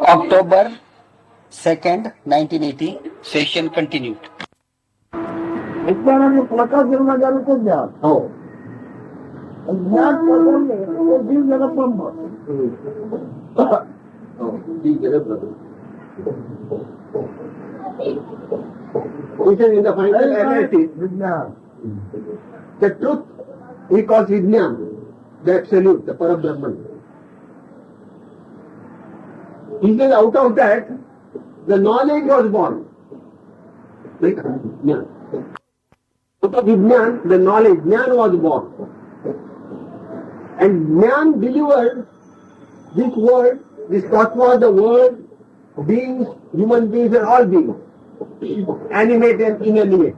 October 2nd, 1980, session continued. विज्ञानाने प्रकाश निर्माण झालं ते ज्ञान हो. ज्ञान पसरले ते जीव जगत ब्रह्म Which is in the final analysis, विज्ञान the truth he calls Vijnan, the absolute, the Parabrahman. He says out of that, the knowledge was born. Like Jnana. Out of Vijnan, the knowledge, Jnana was born. And Jnana delivered this world, this cosmos, the world, beings, human beings and all beings, animate and inanimate.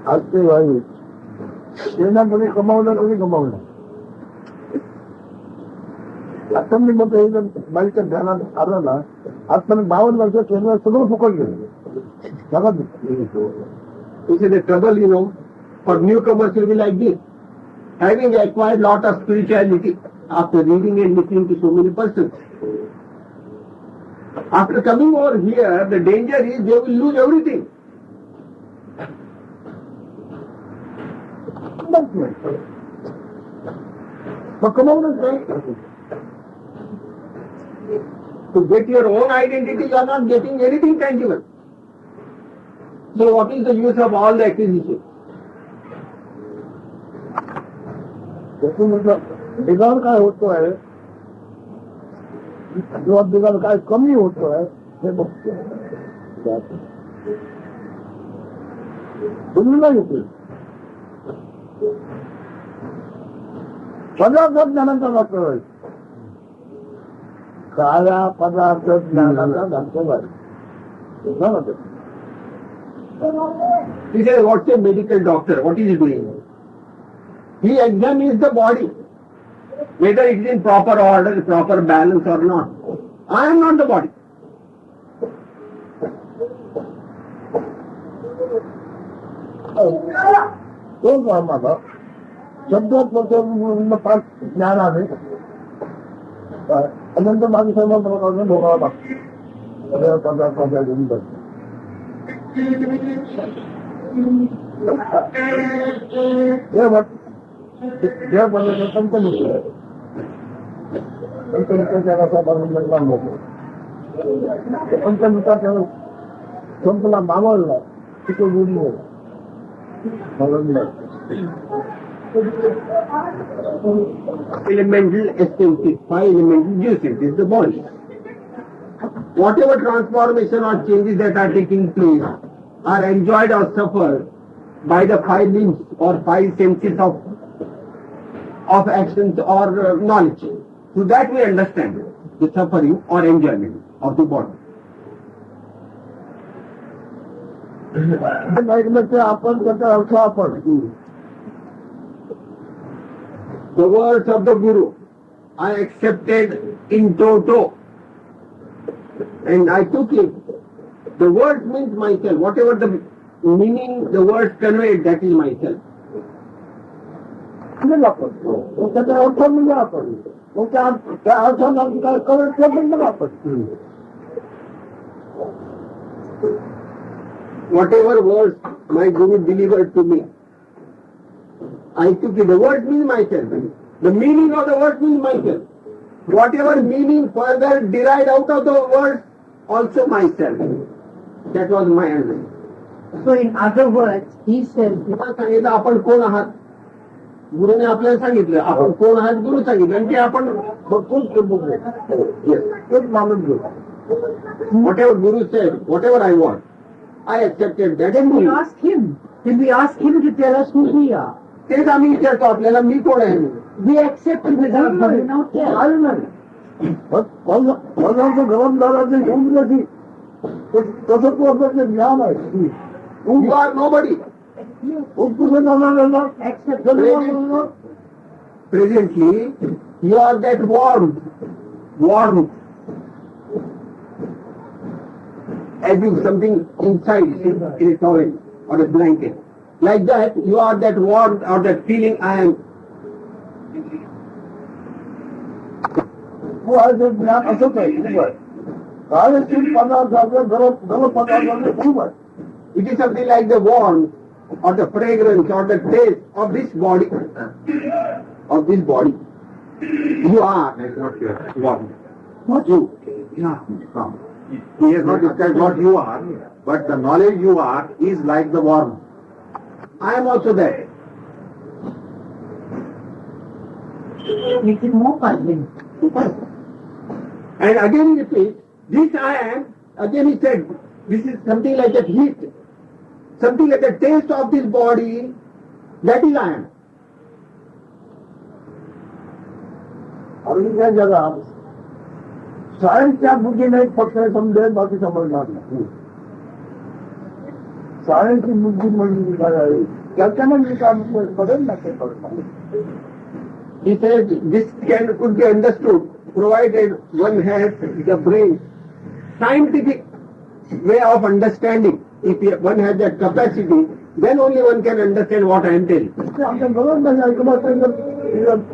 असते वायू त्यांना कोणी कमावलं कोणी कमावलं आता मी मग बाईच्या ध्यानात आलं ना आता 52 वर्ष केंद्र सगळं फुकट गेलं जगात This is the trouble, for newcomers will be like this. Having acquired lot of spirituality after reading and listening to so many persons. After coming over here, the danger is they will lose everything. मग कमावूनच नाही To get your own identity, you are not getting anything tangible. So what is the use of all the acquisition? त्यातून म्हटलं बिघाड काय होतोय किंवा बिघाड काय कमी होतोय हे बघतोय नाही होते पदार्थ ज्ञानाचा डॉक्टर आहे काळ्या पदार्थ ज्ञानाचा डॉक्टर आहे He says, what's a medical doctor? What is he doing? He examines the body, whether it is in proper order, proper balance or not. I am not the body. तो माझा शब्दात फार ज्ञान आहे नंतर माझी सर्व प्रकारने भोगावं लागतं पदार्थाच्या घेऊन बसतो जे बनवलं कंपनी जगाचा बनवून होतो कंपनीचा संपला मावळला तिथे गुरु Elemental essences, 5 elemental juices is the body. Whatever transformation or changes that are taking place are enjoyed or suffered by the 5 limbs or 5 senses of actions or knowledge. So that we understand the suffering or enjoyment of the body. आपण त्याचा अर्थ आपण The words of the Guru I accepted in toto and I took it. The word means myself. Whatever the meaning the words conveyed, that is myself. त्याचा अर्थ म्हणजे आपण त्या अर्थाला काय करत म्हणजे आपण Whatever words my Guru delivered to me, I took it. The word means myself. The meaning of the word means myself. Whatever meaning further derived out of the word, also myself. That was my understanding. So in other words, he says, सांगितलं आपण कोण आहात गुरुने आपल्याला सांगितलं आपण कोण आहात गुरु सांगितलं आणि ते आपण तेच मानून घेऊ whatever Guru said, whatever I want, I accepted that and we Guru. ask him. Did we ask him to tell us who we are? तेच आम्ही विचारतो आपल्याला मी कोण आहे म्हणून. We accept him without finding out tell. गरमदाराचे घेऊन नाही तसं तू असं ज्ञान आहे You are nobody. Accept Presently, you are that warmth, as if something inside in a towel or a blanket. Like that, you are that warmth or that feeling I am तू आहे ज्ञान असंच आहे खूप आहे कार्यशील पदार्थाचं गरम पदार्थाचं खूप आहे It is something like the warmth or the fragrance or the taste of this body. Of this body. You are like what you are. Warm. What? You. Yeah. He has not described what you are, but the knowledge you are is like the warmth. I am also that. Make it more puzzling. And again he repeats, this I am, again he said, this is something like that heat, something like the taste of this body, that is I am. Arvind जगात सायन्सच्या बुद्धीने फक्त समजेल बाकी समजणार नाही सायन्सची बुद्धी म्हणजे काय आहे त्याच्याने मी काम करेल ना ते करणार He says this could be understood provided one has the brain, scientific way of understanding. If one has that capacity, then only one can understand what I am telling. आमच्या गरज नाही ऐकलं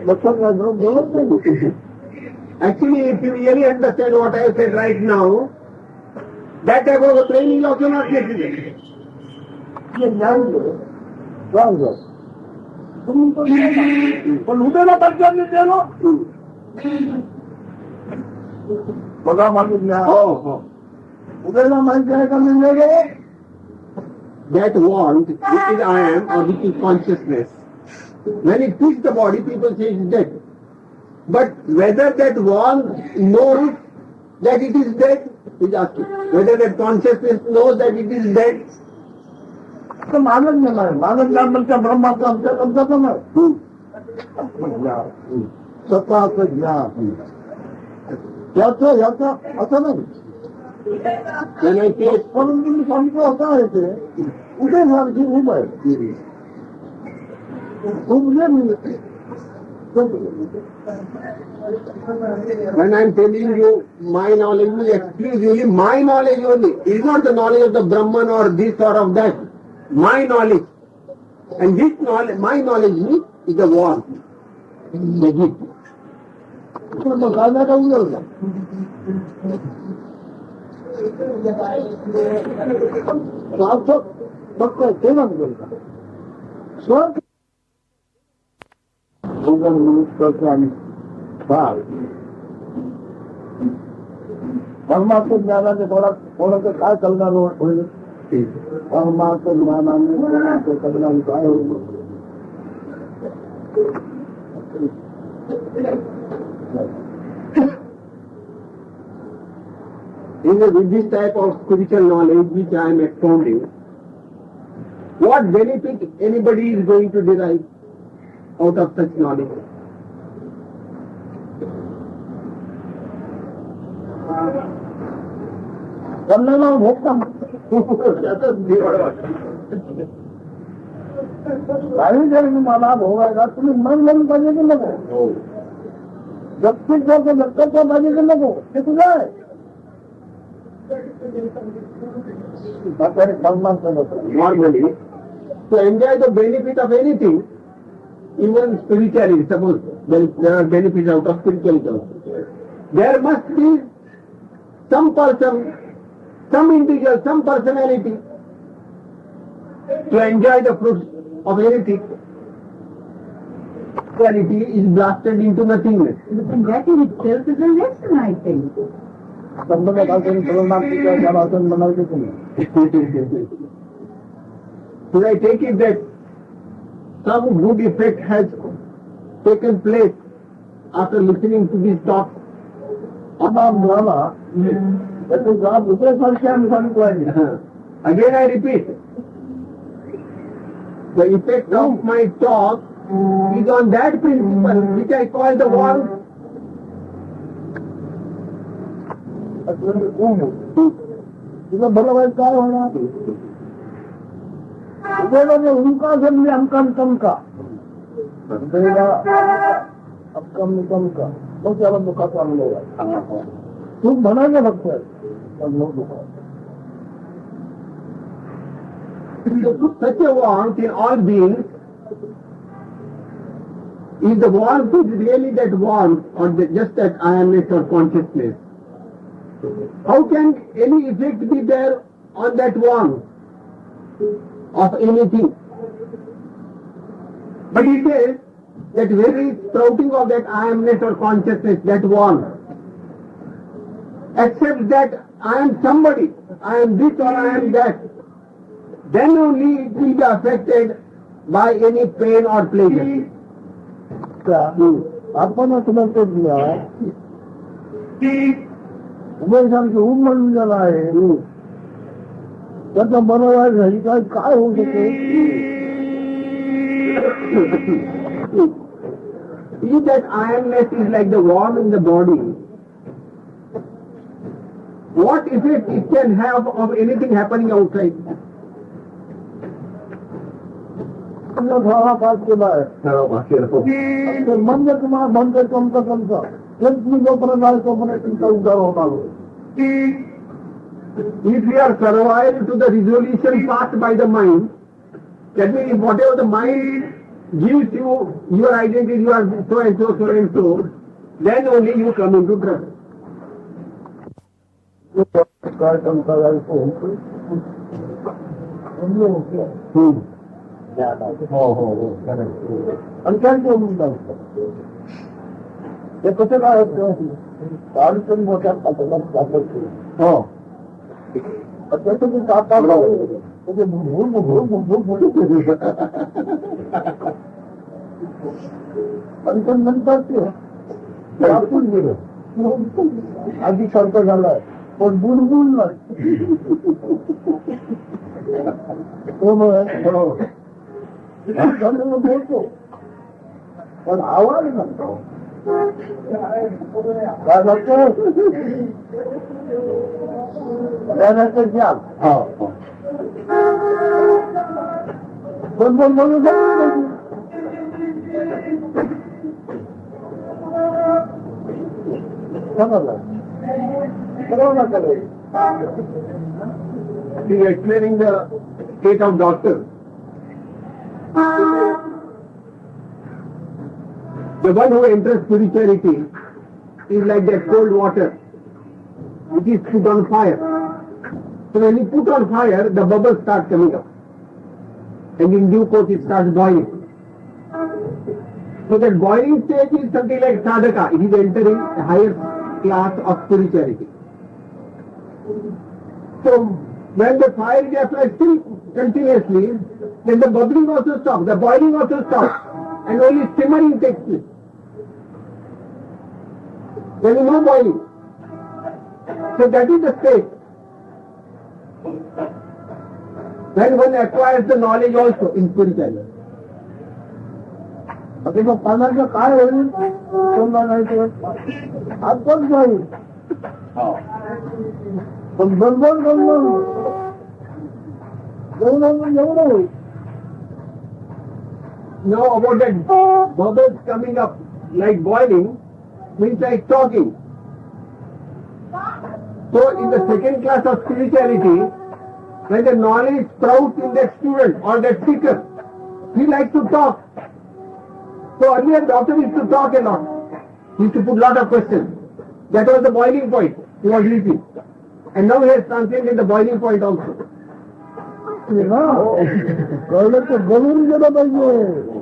लक्षात नाही गरज नाही Actually, if you really understand what I have said right now, that type of a training is also not necessary. हे ज्ञान सांग पण उद्याला तत्त्वांनी दिलो बघा माझं ज्ञान Oh. उद्याला माहिती आहे का मी गेलो That want, which is I am or which is consciousness, when it quits the body, people say it is dead. But whether that want knows that it is dead is asking. Whether that consciousness knows that it is dead. तर मानव ज्ञान आहे मानव ज्ञान म्हणजे ब्रह्माचं आमच्या शब्दाचं नाही स्वतःचं ज्ञान त्याचं ह्याचं असं नाही When I say, परंतु मी सांगतो असं आहे ते उद्या सारखी उभ आहे when I am telling you my knowledge is exclusively my knowledge only. It is not the knowledge of the Brahman or this or of that. My knowledge. And this knowledge, my knowledge is the warmth, the heat. मग काय नाही काढून गेलं का सार्थक फक्त ते म्हणतो का स्वर्ग आणि परमात्म ज्ञानाने थोडंसं काय कल्पना होईल परमात्म ज्ञानाने कल्पना काय होईल With this type of spiritual knowledge which I am expounding, what benefit anybody is going to derive out of such knowledge? कल्याण भोगता काही जरी मला भोगायला तुम्ही मन म्हणून पाहिजे की नको व्यक्तिक जर लक्षात पाहिजे की नको ते तुझं आहे Normally, to enjoy the benefit of anything, even spiritually, suppose there are benefits out of spirituality also. There must be some person, some individual, some personality to enjoy the fruits of anything. Spirituality is blasted into nothingness. And that in itself is a lesson, I think. संबंध काहीतरी प्रमाणात्मक त्या भाषण म्हणायचे तुम्ही Should I take it that some good effect has taken place after listening to this talk? आता झाला त्याचे जबाब दुसऱ्यासारखे आम्ही सांगतो आहे Again I repeat, the effect of my talk is on that principle which I call the warmth. तुझं भलं white काय होणार उद्याला उमका जन्मी अमकम तमका उद्याला अमकम तमका मग त्याला दुखाचा अनुभव आहे तू म्हणायचं फक्त अनुभव दुखा Such a warmth in all beings If the warmth is really that warmth or just that awareness or consciousness, how can any effect be there on that warmth of anything? But he says that very sprouting of that awareness or consciousness, that warmth, except that I am somebody, I am this or I am that, then only it will be affected by any pain or pleasure. आपण समजतो उमेशांची उमरण झाला आहे त्याचा बरोबर झाली काय होऊ शकते If that ironess is like the warm in the body, what effect it can have of anything happening outside? थोडा पास केला आहे म्हणजे तुम्हाला म्हणते तुमचं तुमचं तुम्ही जोपर्यंत आहे तोपर्यंत तुमचा उद्धार होणार If we are servile to the resolution passed by the mind, that means whatever the mind gives you your identity, you are so and so, so and so, then only you come into trouble. काय तुमचा जायचं आणि काय बोलून जायचं ते कसं काय होतं अडचण मोठ्या पातळीवर जात हो त्याचं ते सापडलं त्याचे आणि पण नंतर ते आपण गेलं आधी सारखं झालं पण बुलबुल नाही बोलतो पण आवाज नसतो काय म्हणतो त्यानंतर जाम पण म्हणून He is explaining the state of doctor. The one who enters spirituality is like that cold water. It is put on fire. So when you put on fire, the bubbles start coming up. And in due course it starts boiling. So that boiling stage is something like sadhaka. It is entering a higher class of spirituality. So when the fire is applied still continuously, then the bubbling also stops, the boiling also stops, and only simmering takes place. There is no boiling. So that is the state. When one acquires the knowledge also in spirituality. अरे मग पाण्याचं काय होईल समजा नाही आजच जाईल पण बरोबर एवढं होईल Now about that bubbles coming up like boiling means like talking. So in the second class of spirituality, when the knowledge sprouts in that student or that seeker, he likes to talk. So earlier doctor used to talk a lot. He used to put lot of questions. That was the boiling point he was reaching. And now he has transcended the boiling point also. कळलं तर गळून गेलं पाहिजे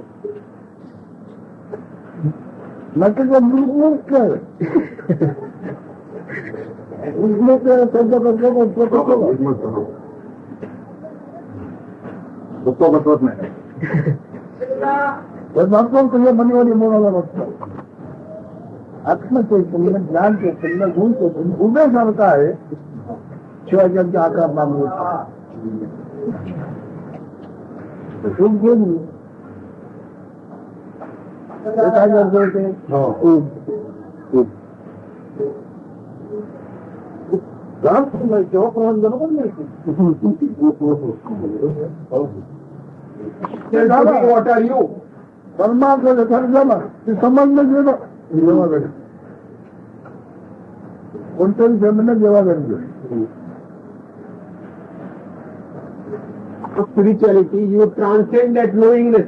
नक्कीच मृत तुझ्या मनीवाली मोनाला बघतो आत्मचैतन्य ज्ञान चैतन्य गुण चैतन्य उभ्यासारखं आहे शिवाजींच्या आकार मागून गेली काय करतो ते जेव्हा What are you? परमात्मा झाला ते समजलं गेलं कोणत्याही जमीन जेव्हा घडलं Spirituality, you transcend that knowingness.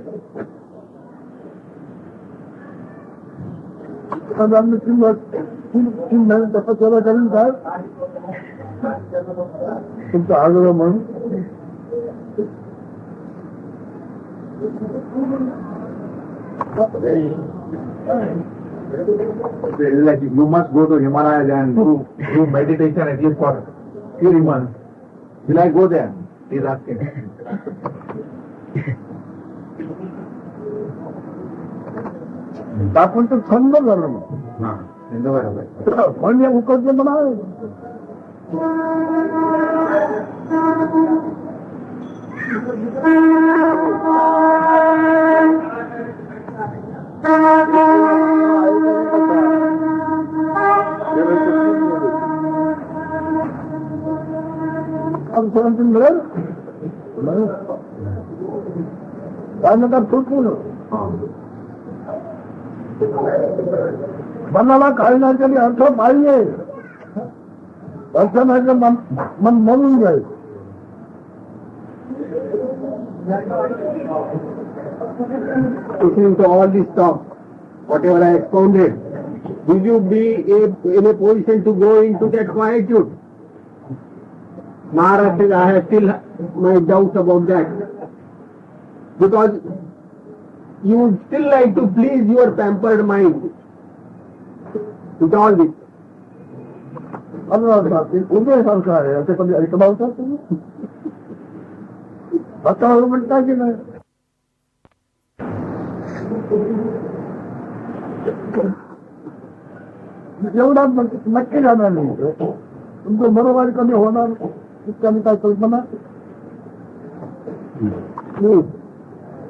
तर आम्ही तीन महिने तपस्या करून काय तुमचं आग्रह म्हणून You must go to Himalayas and do meditation at least for 3 months. Will I go there? He's asking. आपण तर छंद झालं बरोबर. म्हणजे उकडचे पण आहे मिळेल त्यानंतर सुटून मनाला काही नाही तरी अर्थ पाहिजे अर्थ नाही तर मन म्हणून जाईल Listening to all this talk, whatever I expounded, will you be in a position to go into that quietude? Maharaj says, I have still my doubts about that. Because you would still like to please your pampered mind with all this. उभे संस्कार आहे असे कधी ऐकलं होतं तुम्ही आता म्हणता की नाही एवढा नक्की जाणार नाही तुमचं बरोबर कमी होणार कमी काय कल्पना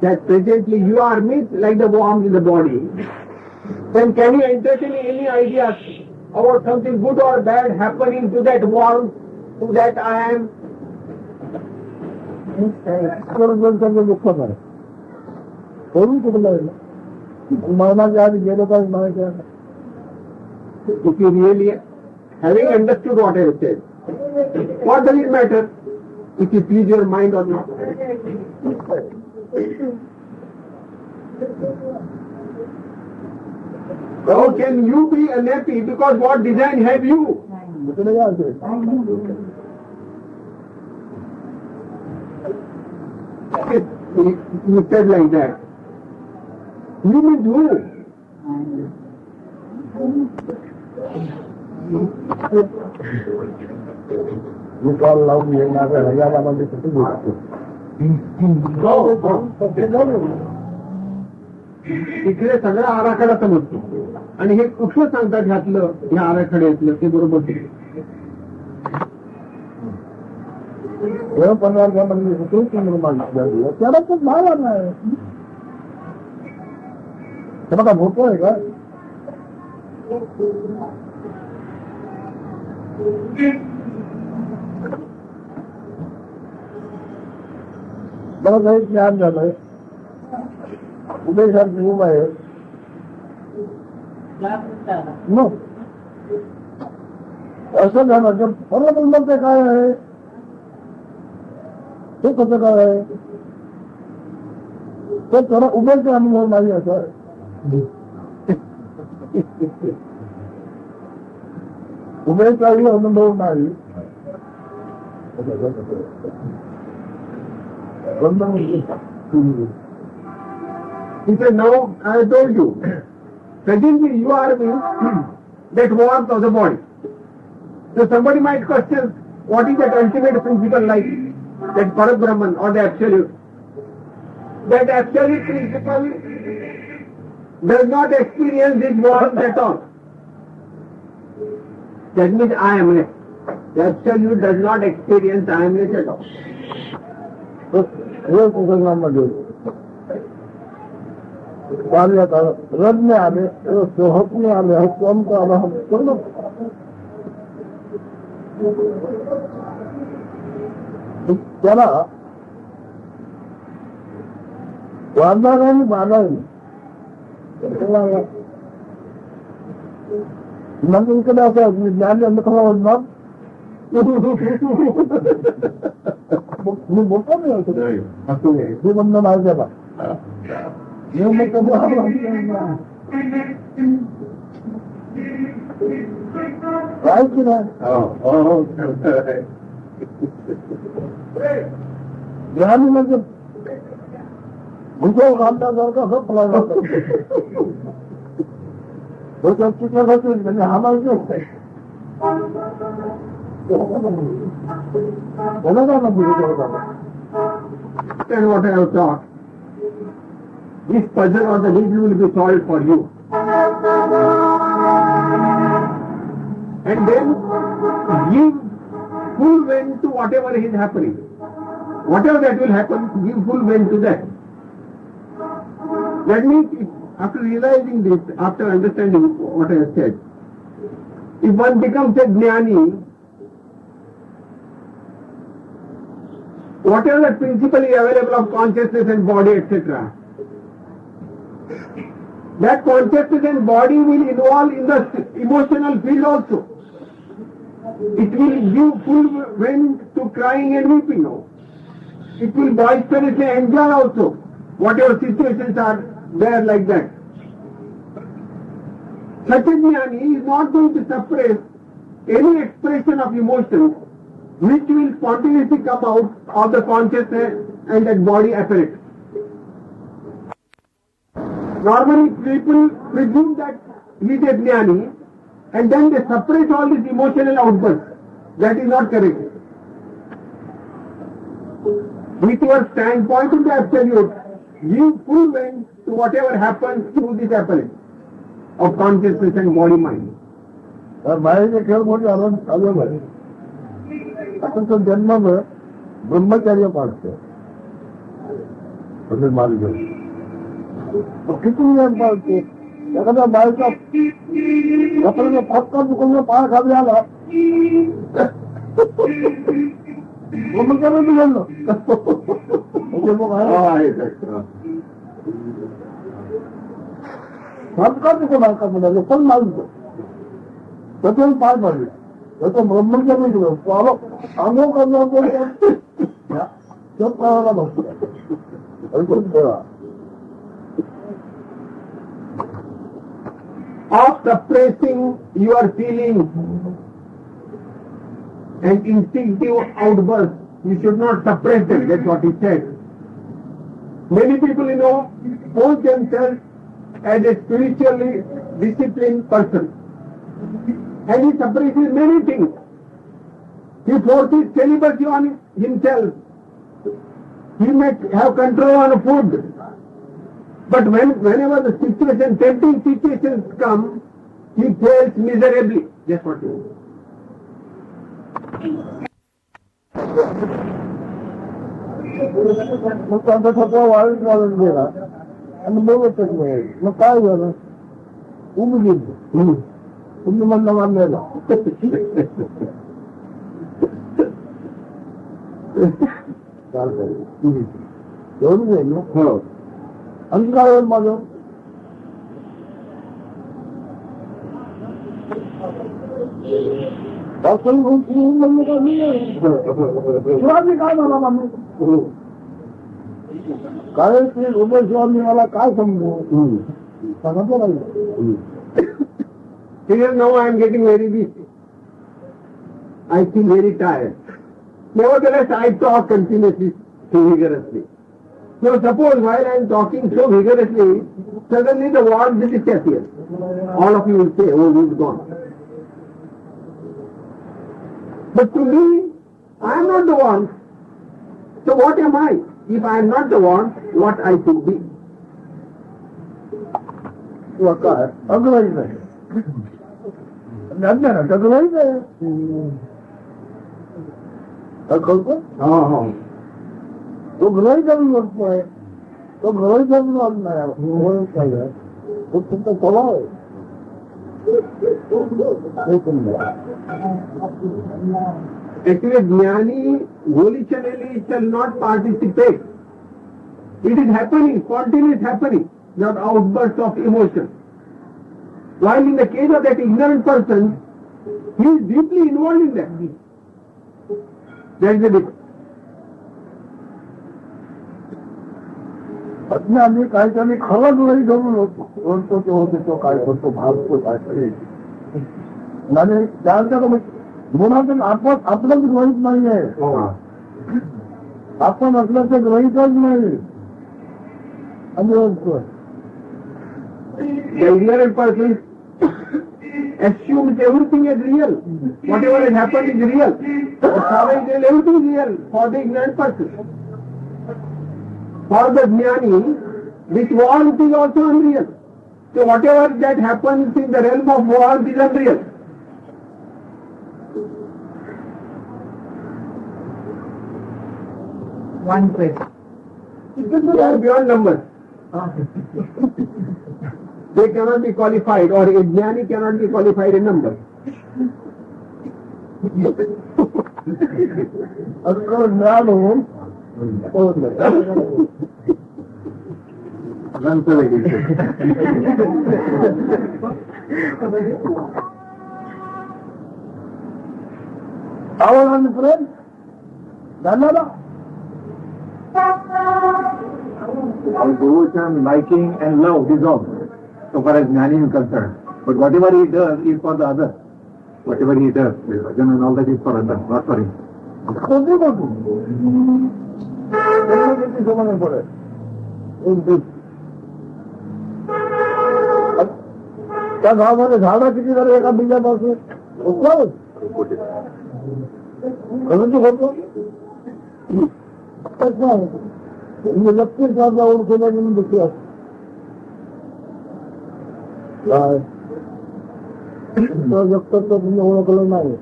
That presently you are missed like the worms in the body. Then can you entertain any ideas about something good or bad happening to that worm, to that I am? त्यांचं दुःख नाही करून कुठलं मरणाच्या आधी गेलं तर म्हणायचं If you really having understood what I have said, what does it matter if you please your mind or not? How can you be unhappy because what design have you? दुसरं काय असेल You said like that. You means who? निकाल लावून येणाऱ्या हजारामध्ये किती गोष्टी इकडे सगळा आराखडा समजतो आणि हे कुठलं सांगतात ह्यातलं ह्या आराखड्यातलं ते बरोबर नाही. पदार्थामध्ये होतो निर्माण झालं त्याला तर भाव आला आहे हे बघा भोपो आहे का बघा काही ज्ञान झालंय उदयसारखी उभा आहे मग असं झालं तर परत मग ते काय आहे ते कसं काय आहे तर त्याला उभेचा अनुभव नाही असा उभेचाही अनुभव नाही He said, now I have told you, presently you are that warmth of the body. So somebody might question, what is that ultimate principle like? That Parabrahman or the Absolute. That Absolute principle does not experience this warmth at all. That means I am less. The Absolute does not experience I am less at all. हे प्रसंगामध्ये कार्यात रज्ञ आले सोहपणे आले हक्क आला पूर्ण त्याला वाढणार आणि बांधावी नंतर इकडे असं ज्ञान यांना कसा वाढणार मी बोलतो नाही हे म्हणणं नाही त्याला हे मग काय की नाही ज्ञानी म्हणजे भुजव घालण्यासारखा सपला जातो म्हणजे हा माणूस नाही त्याला काय ना भुजव झाला And what I have taught, this puzzle or the riddle will be solved for you. And then give full vent to whatever is happening. Whatever that will happen, give full vent to that. That means, after realizing this, after understanding what I have said, if one becomes a jnani, whatever the principle is available of consciousness and body, etc., that consciousness and body will involve in the emotional field also. It will give full vent to crying and weeping now. It will boisterously enjoy also, whatever situations are there like that. Such a jnani is not going to suppress any expression of emotions which will spontaneously come out of the consciousness and that body apparatus. Normally people presume that he is a jnani and then they suppress all these emotional outbursts. That is not correct. With your standpoint in the absolute, give full vent to whatever happens through this apparatus of consciousness and body mind. बाहेरचे खेळ मोठे आलं चालू आहे आता तो जन्म ब्रह्मचर्य पाळतो किती नियम पाळतो एखाद्या बाहेरचा आपल्याला फटका चुकून पाय खाली आला ब्रह्मचर्य बिघडलं म्हणजे मग फटका चुकून का म्हणाले पण मानतो त्यातून पाय पडले त्याचं ब्रह्मचर्य केलं आंघोळ करण्याला बसतो of suppressing your feelings and instinctive outbursts. You should not suppress them. That's what he said. Many people, pose themselves as a spiritually disciplined person. And he suppresses many things. He forces celibacy on himself. He may have control on food. But whenever the situation, tempting situations come, he fails miserably. That's what he is. मग त्यांचा सगळं वाळून घालून गेला आणि बघतच मिळेल मग काय झालं उभी गेली तुम्ही म्हणलं मानलेला एवढं जाईल ना हो आणि काय होईल माझं शिवाजी काय झाला माणूस काय ते उमेशवानी मला काय समजू सांगतो नाही Here now I am getting very weak. I feel very tired. Nevertheless, I talk continuously, vigorously. So suppose while I am talking so vigorously, suddenly the word will disappear. All of you will say, oh, he is gone. But to me, I am not the one. So what am I? If I am not the one, what I should be? काय अगवाईच आहे ज्ञानात अगवाईच आहे कळतो तो ग्रही करून करतोय तो ग्रही करून नाही तो तुमचा स्वभाव आहे Actually, Jnani volitionally shall not participate. It is happening, spontaneous happening, not outbursts of emotion. While in the case of that ignorant person, he is deeply involved in that. That is the difference. अज्ञानी काहीतरी खरंच नाही धरून बोलतो तो होते तो काय करतो भागतो काहीतरी आणि त्यानंतर गुणातून आपण आपलं ग्रहित नाहीये आपण असलं ते ग्रहितच नाही आणि बोलतोय The ignorant person assumes everything is real. Whatever has happened is real. Everything is real for the ignorant person. For the jnani, this world is also unreal. So whatever that happens in the realm of world is unreal. One question. They are beyond numbers. They cannot be qualified, or a jnani cannot be qualified in number. अक्कल ज्ञान होऊन आवड प्रेम झालं ना Devotion, liking and love dissolve so far as Jnani is concerned. But whatever he does is for the other. Whatever he does, bhajan and all that is for others, not for him. कोणती किती जमाने पडे त्या गावामध्ये झाडं किती झाले एका बिल्ल्यापासून म्हणजे नक्कीच माझा ओळखून म्हणून दुखी असतो व्यक्तित्व तुम्ही ओळखलं नाही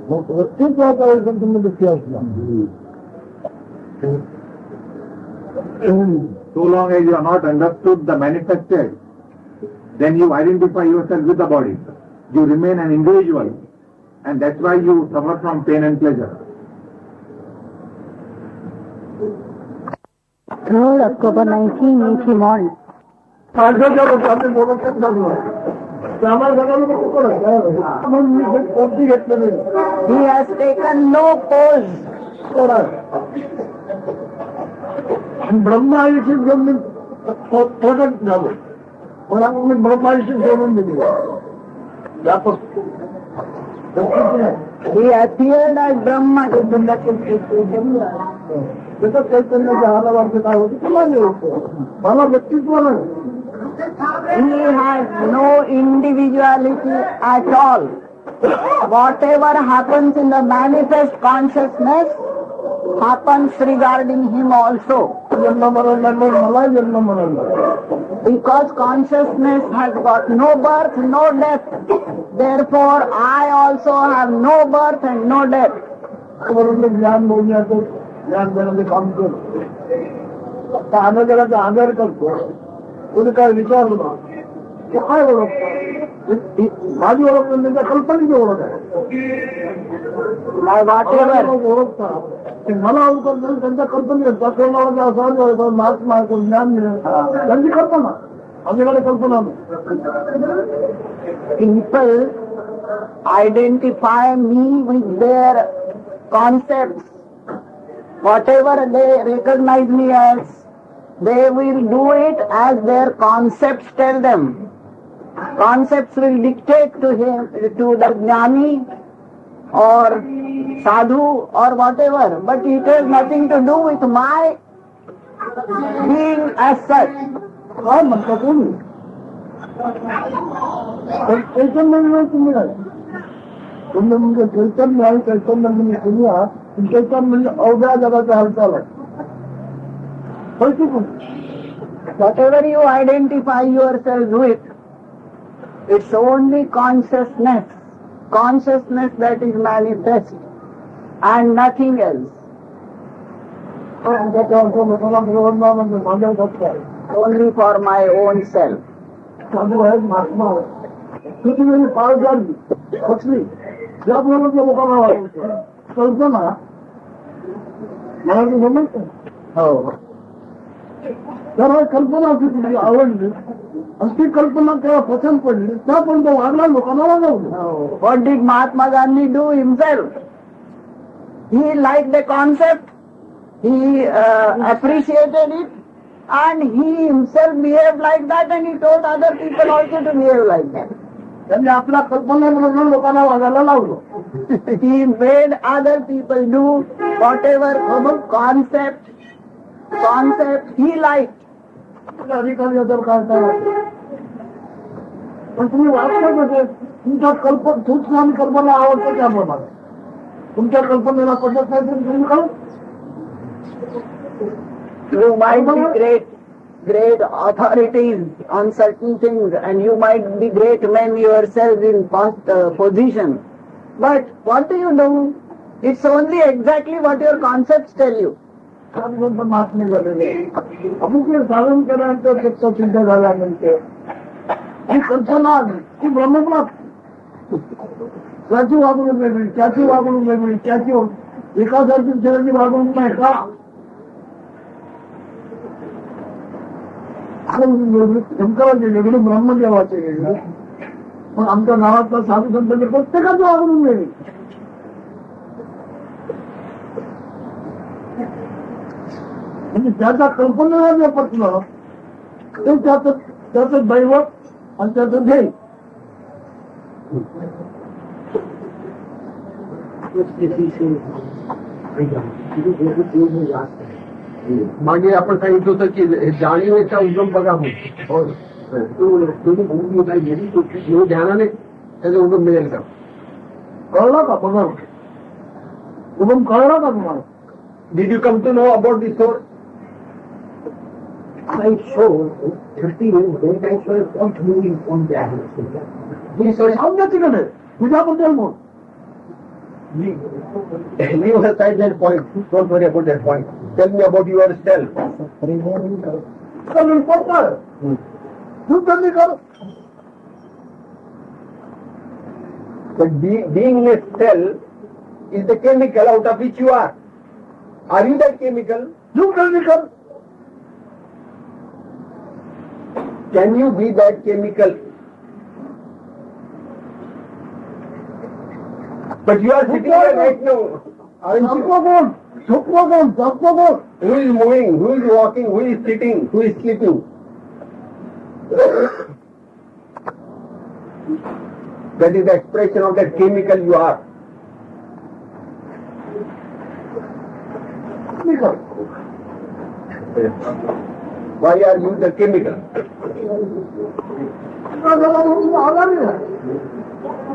मग नक्कीच माझा ओळखून तुम्ही दुखी असला So long as you are not understood the manifested, then you identify yourself with the body. You remain an individual, and that's why you suffer from pain and pleasure. 3rd October 1980 morning. माणसाच्या लोक आम्ही बोलतच झालो आम्हाला सगळं नको करत म्हणून मी कोणती घेतलं नाही He has taken no pose. ब्रह्मायुषी घेऊन मी प्रकट झालो पण मी ब्रह्मायुषी सोडून दिली व्यापक He appeared as Brahma. त्याचं चैतन्याच्या हालावरती काय होतं तुम्हाला मला व्यक्तित्व नाही He has no individuality at all. Whatever happens in the manifest consciousness happens regarding him also. जन्म मरण नाही मला जन्म मरण नाही Because consciousness has got no birth, no death. Therefore, I also have no birth and no death. म्हणून ज्ञान बोलण्याचं ज्ञान देण्याचं काम करतो त्या अनादराचा आदर करतो कोणी काय विचारलं ना ते काय ओळखतं माझी ओळख म्हणजे त्या कल्पनेची ओळख आहे Whatever. ओळखतात ते मला ओळखत त्यांच्या कल्पनेत कोणाला असं महात्मा कोण ज्ञान मिळेल त्यांची कल्पना आमच्याकडे कल्पना People identify me with their concepts. Whatever they recognize me as, they will do it as their concepts tell them. Concepts will dictate to him, to the jnani or sadhu or whatever, but it has nothing to do with my being as such. काय म्हणता तुम्ही चैतन्य नाही तुम्ही तुम्ही म्हणजे चैतन्य आहे चैतन्य म्हणजे तुम्ही आहात चैतन्य म्हणजे अवघ्या जगाचा हालचाल आहे Whatever you identify yourself with, it's only consciousness. Consciousness that is manifest and nothing else. माझ्या फक्त आहे Only for my own self. साधू आहेत महात्मा पृथ्वीने पाळ झाली कसली ज्याबरोबर लोकांना वाटतं कल्पना मला ते जमत Oh. त्याला कल्पना होती तुझी आवडली आणि ती कल्पना तेव्हा पसंत पडली त्या पण तो वागला लोकांना वागवलं What did Mahatma Gandhi do himself? He liked the concept, he appreciated it, and he himself behaved like that, and he told other people also to behave like that. त्यांनी आपल्या कल्पनेमधून लोकांना वागायला लावलं. He made other people do whatever concept he liked. अधिकारी other काय पण तुम्ही वाचलं कसे? तुमच्या सूक्ष्म आणि कल्पना आवडतं त्याप्रमाणे तुमच्या कल्पनेला पटत नाही तर तुम्ही करू. You might be great authorities on certain things, and you might be great men yourselves in past position. But what do you do? It's only exactly what your concepts tell you. Mahatme झालेले अमुक हे साधन केल्यानंतर सत्ता सिद्ध झाल्यानंतर ही कल्पना ती ब्रह्मप्राप्त. त्याची वागणूक वेगळी, त्याची वागणूक वेगळी, त्याची एकासारखी शरीराची वागणूक नाही का? शंकराचे वेगळे, ब्रह्मदेवाचे वेगळे, पण आमच्या गावातला साधू संतांचे प्रत्येकाची वागणूक वेगळी. म्हणजे त्याच्या कल्पनेला जे पटलं ते त्याचं दैवत आणि त्याचं ध्येय. मागे आपण सांगितलं होतं की जाणीवेचा उगम बघा हो तुम्ही काय घेऊन ध्यानाने त्याचा उगम मिळेल का? कळलं का? बघा उगम कळला का तुम्हाला? Did you come to know about the source? I showed 30 years back, I showed what moving on the समजा तिकडे तुझ्याबद्दल बोल. Leave aside that point. Don't worry about that point. Tell me about yourself. तू कमी कर. But beingness cell is the chemical out of which you are. Are you that chemical? तू कमी कर. Can you be that chemical? But you are sitting here right now. Aren't सबको you? बोल, सबको बोल, सबको बोल. Who is moving? Who is walking? Who is sitting? Who is sleeping? That is the expression of that chemical you are. कमी कर. Why are you the chemical? आजारी आहे.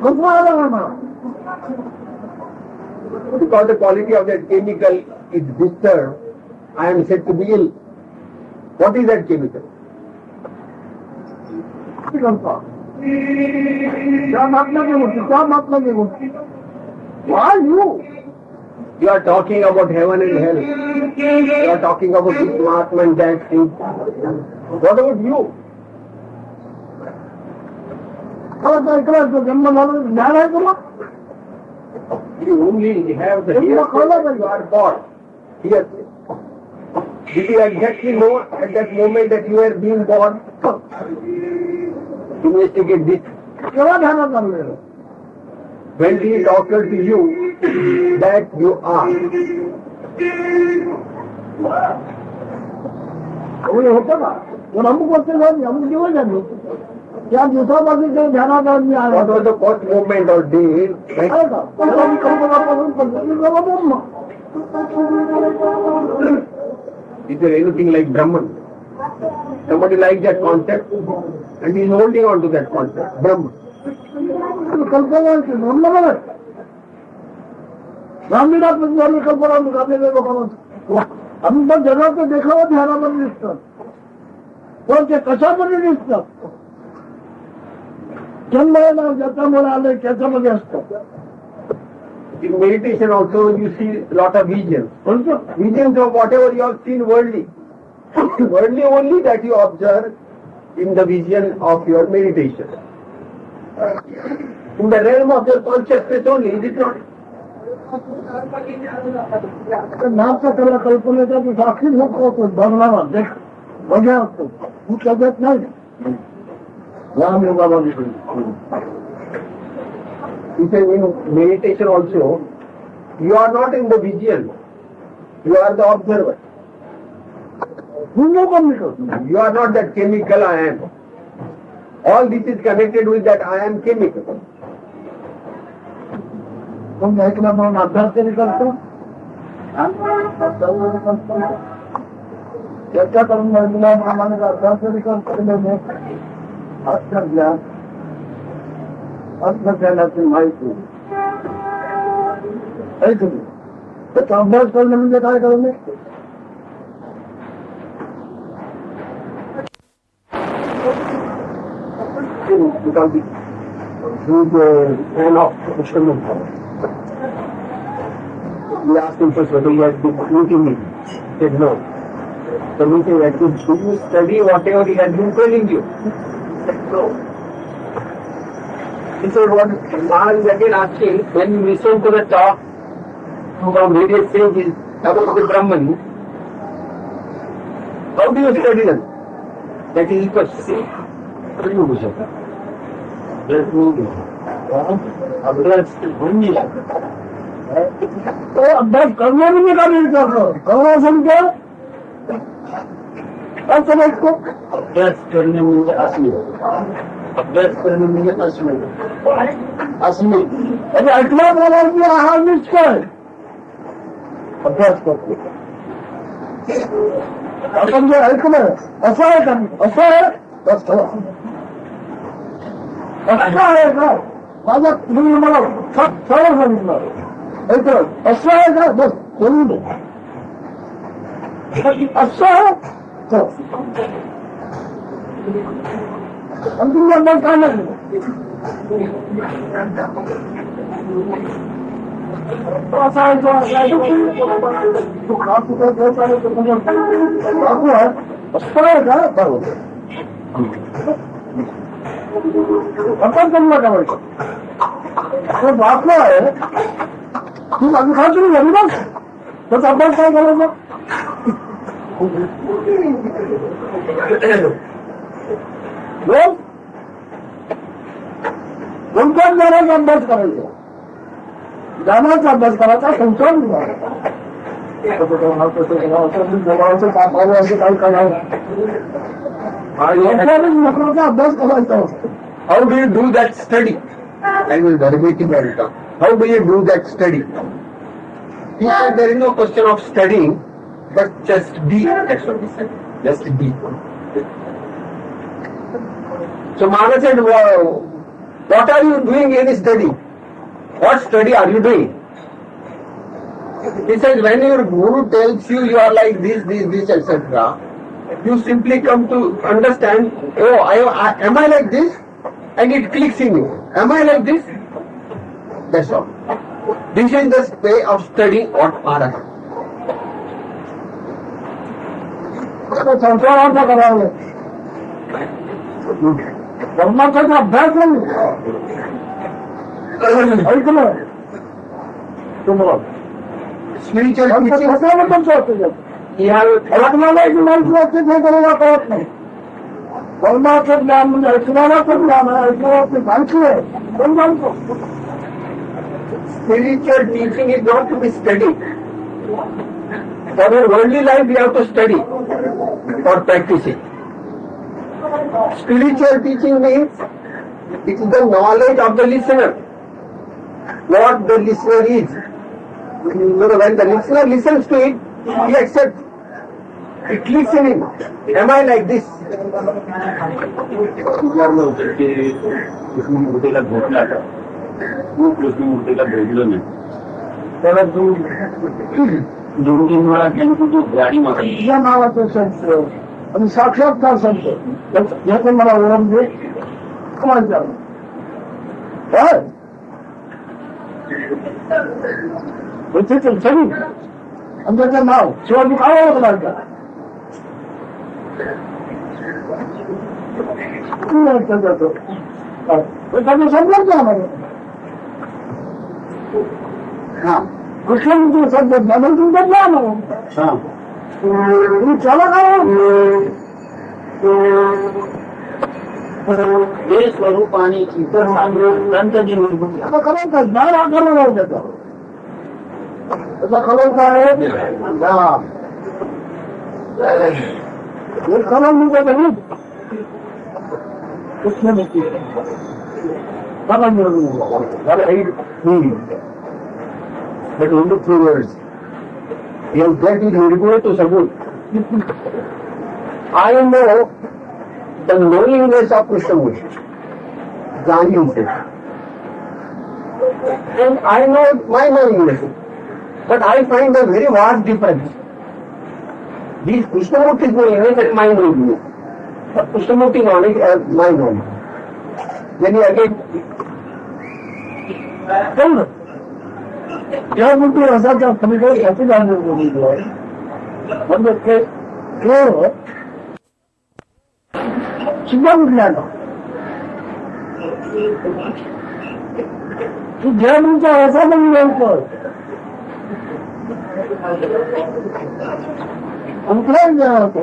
कसं आला ना? Because the quality of that chemical is disturbed, I am said to be ill. What is that chemical? क्या मापना की गोष्टी, क्या मापना की गोष्टी? Why you? You are talking about heaven and hell. You are talking about this Mahatma and that thing. What about you? इकडे जन्म झाला ज्ञान आहे तुला? You only have the You are born. Here. Did you exactly know at that moment that you were being born? Investigate this. केव्हा ध्यानात आणलेलं? When he talked to you that you are. होतं का? पण अमुक वर्ष झाली, अमुक दिवस झाले. त्या दिवसापासून ते ध्यानात आणली आहे. What was the first moment or day? आहे का? पहिली कल्पनापासून पद्धतीला बोलणं. Is there anything like Brahman? Somebody likes that concept and he is holding on to that concept, Brahman. कल्पना बोलणं बघ. रामलीला म्हणजे कल्पना आपल्याला लोकांना आम्ही पण जगाचं देखावं ध्यानामध्ये दिसतात. पण ते कशामध्ये दिसतात? जन्माला ज्याच्यामुळे आले त्याच्यामध्ये असतात. In meditation also you see lot of visions. Visions of whatever you have seen worldly. Worldly only that you observe in the vision of your meditation. In the realm of your consciousness only, is it not? नामचा त्याला कल्पनेचा तो साक्षी होतो बघणारा देख बघ्या असतो. तू त्याच्यात नाही. राम योगामध्ये He says in meditation also, you are not in the vision, you are the observer. chemical. You are not that chemical I am. All this is connected with that I am chemical. तुम ऐकला म्हणून अभ्यास तरी करतो चर्चा करून ऐकला प्रमाणे अभ्यास तरी करतो ज्ञानाची माहिती ऐकली त्याचा अभ्यास करणं म्हणजे काय करणे We asked him first whether he had been meeting me. He said no. So we said, do you study whatever he has been telling you? He said no. He said, what Maharaj is again asking, when you listen to the talk from various sages about the Brahman, how do you study them? That is equal to say, what do you do? Let me अभ्यास होंगी तो अभ्यास करने भी का नहीं करते कौन समझो अब समझो अभ्यास करने में असली अभ्यास करने में असली अरे अठवा प्रकार की आहार निश्चय अभ्यास करते आपण जे ऐकलं असं आहे का असं आहे असं आहे का माझा तुम्ही मला सरळ सांगितलं ऐकलं असं आहे का बस बोलू दे असं आहे अंतिम नंबर काय नाही असं आहे तू काकू काय काकू आहे असं आहे का बरोबर आपण जमला करायचं तो बापला आहे तू माझी खात्री झाली बस त्याचा अभ्यास काय करायचा कोणत्याच ज्ञानाचा अभ्यास करायचा ज्ञानाचा अभ्यास करायचा संसार काय करायचं अभ्यास करायचा How do you do that study? I will derivative that. How do you do that study? He said there is no question of studying, but just be. That's what he said. Just be. So Maharaj said, wow, what are you doing in study? What study are you doing? He says, when your guru tells you you are like this, etc., you simply come to understand, oh, am I like this? And it clicks in you. Am I like this? That's all. This is the way of studying what Maharaj. संसाराचा करावे धर्माचा अभ्यास नाही ऐकलं तुम्हाला Spiritual teaching. आपल्याला एक माणसाचे हे करायला कळत नाही धर्माचं ज्ञान म्हणजे ऐकणाराचं ज्ञान आहे ऐकणाराची माणसं आहे कोण जाणतो Spiritual teaching is not to be studied. For your worldly life, you have to study or practice it. Spiritual teaching means it is the knowledge of the listener. What the listener is. When the listener listens to it, he accepts. It clicks in him. Am I like this? कृष्णमूर्तीला भेटला का तू कृष्णमूर्तीला भेटलो नाही त्याला तू 2-3 वेळा त्यांनी तू गाडी मारली तुझ्या नावाचं संत आणि साक्षात्कार संत याचं मला ओळख दे कमायचं काय सगळी आणि त्याचं नाव शिवाजी काय ओळखला का जातो त्याचं समजलं का आम्हाला कृष्ण सध्या ज्ञान तुमचं ज्ञान तुम्ही चला का हे स्वरूप आणि इतर संत जी निर्गुण आता करायचं ज्ञान आकारण राहू त्याचा त्याचा खबर काय आहे ये कलम मुझे नहीं उसने नहीं किया कलम but only 3 words. He has get it required to Sabul. I know the loneliness of Krishnamurti. Gandhi said. And I know my loneliness. But I find a very vast difference. These Krishnamurti's loneliness and my loneliness. But Krishnamurti knowledge as my knowledge. Then he again या मुझे ऐसा क्या समझो कैसे जानने को नहीं दिया मतलब के सीधा विज्ञान तो ज्ञान मुझे ऐसा नहीं है ऊपर अंतराल ज्ञान होते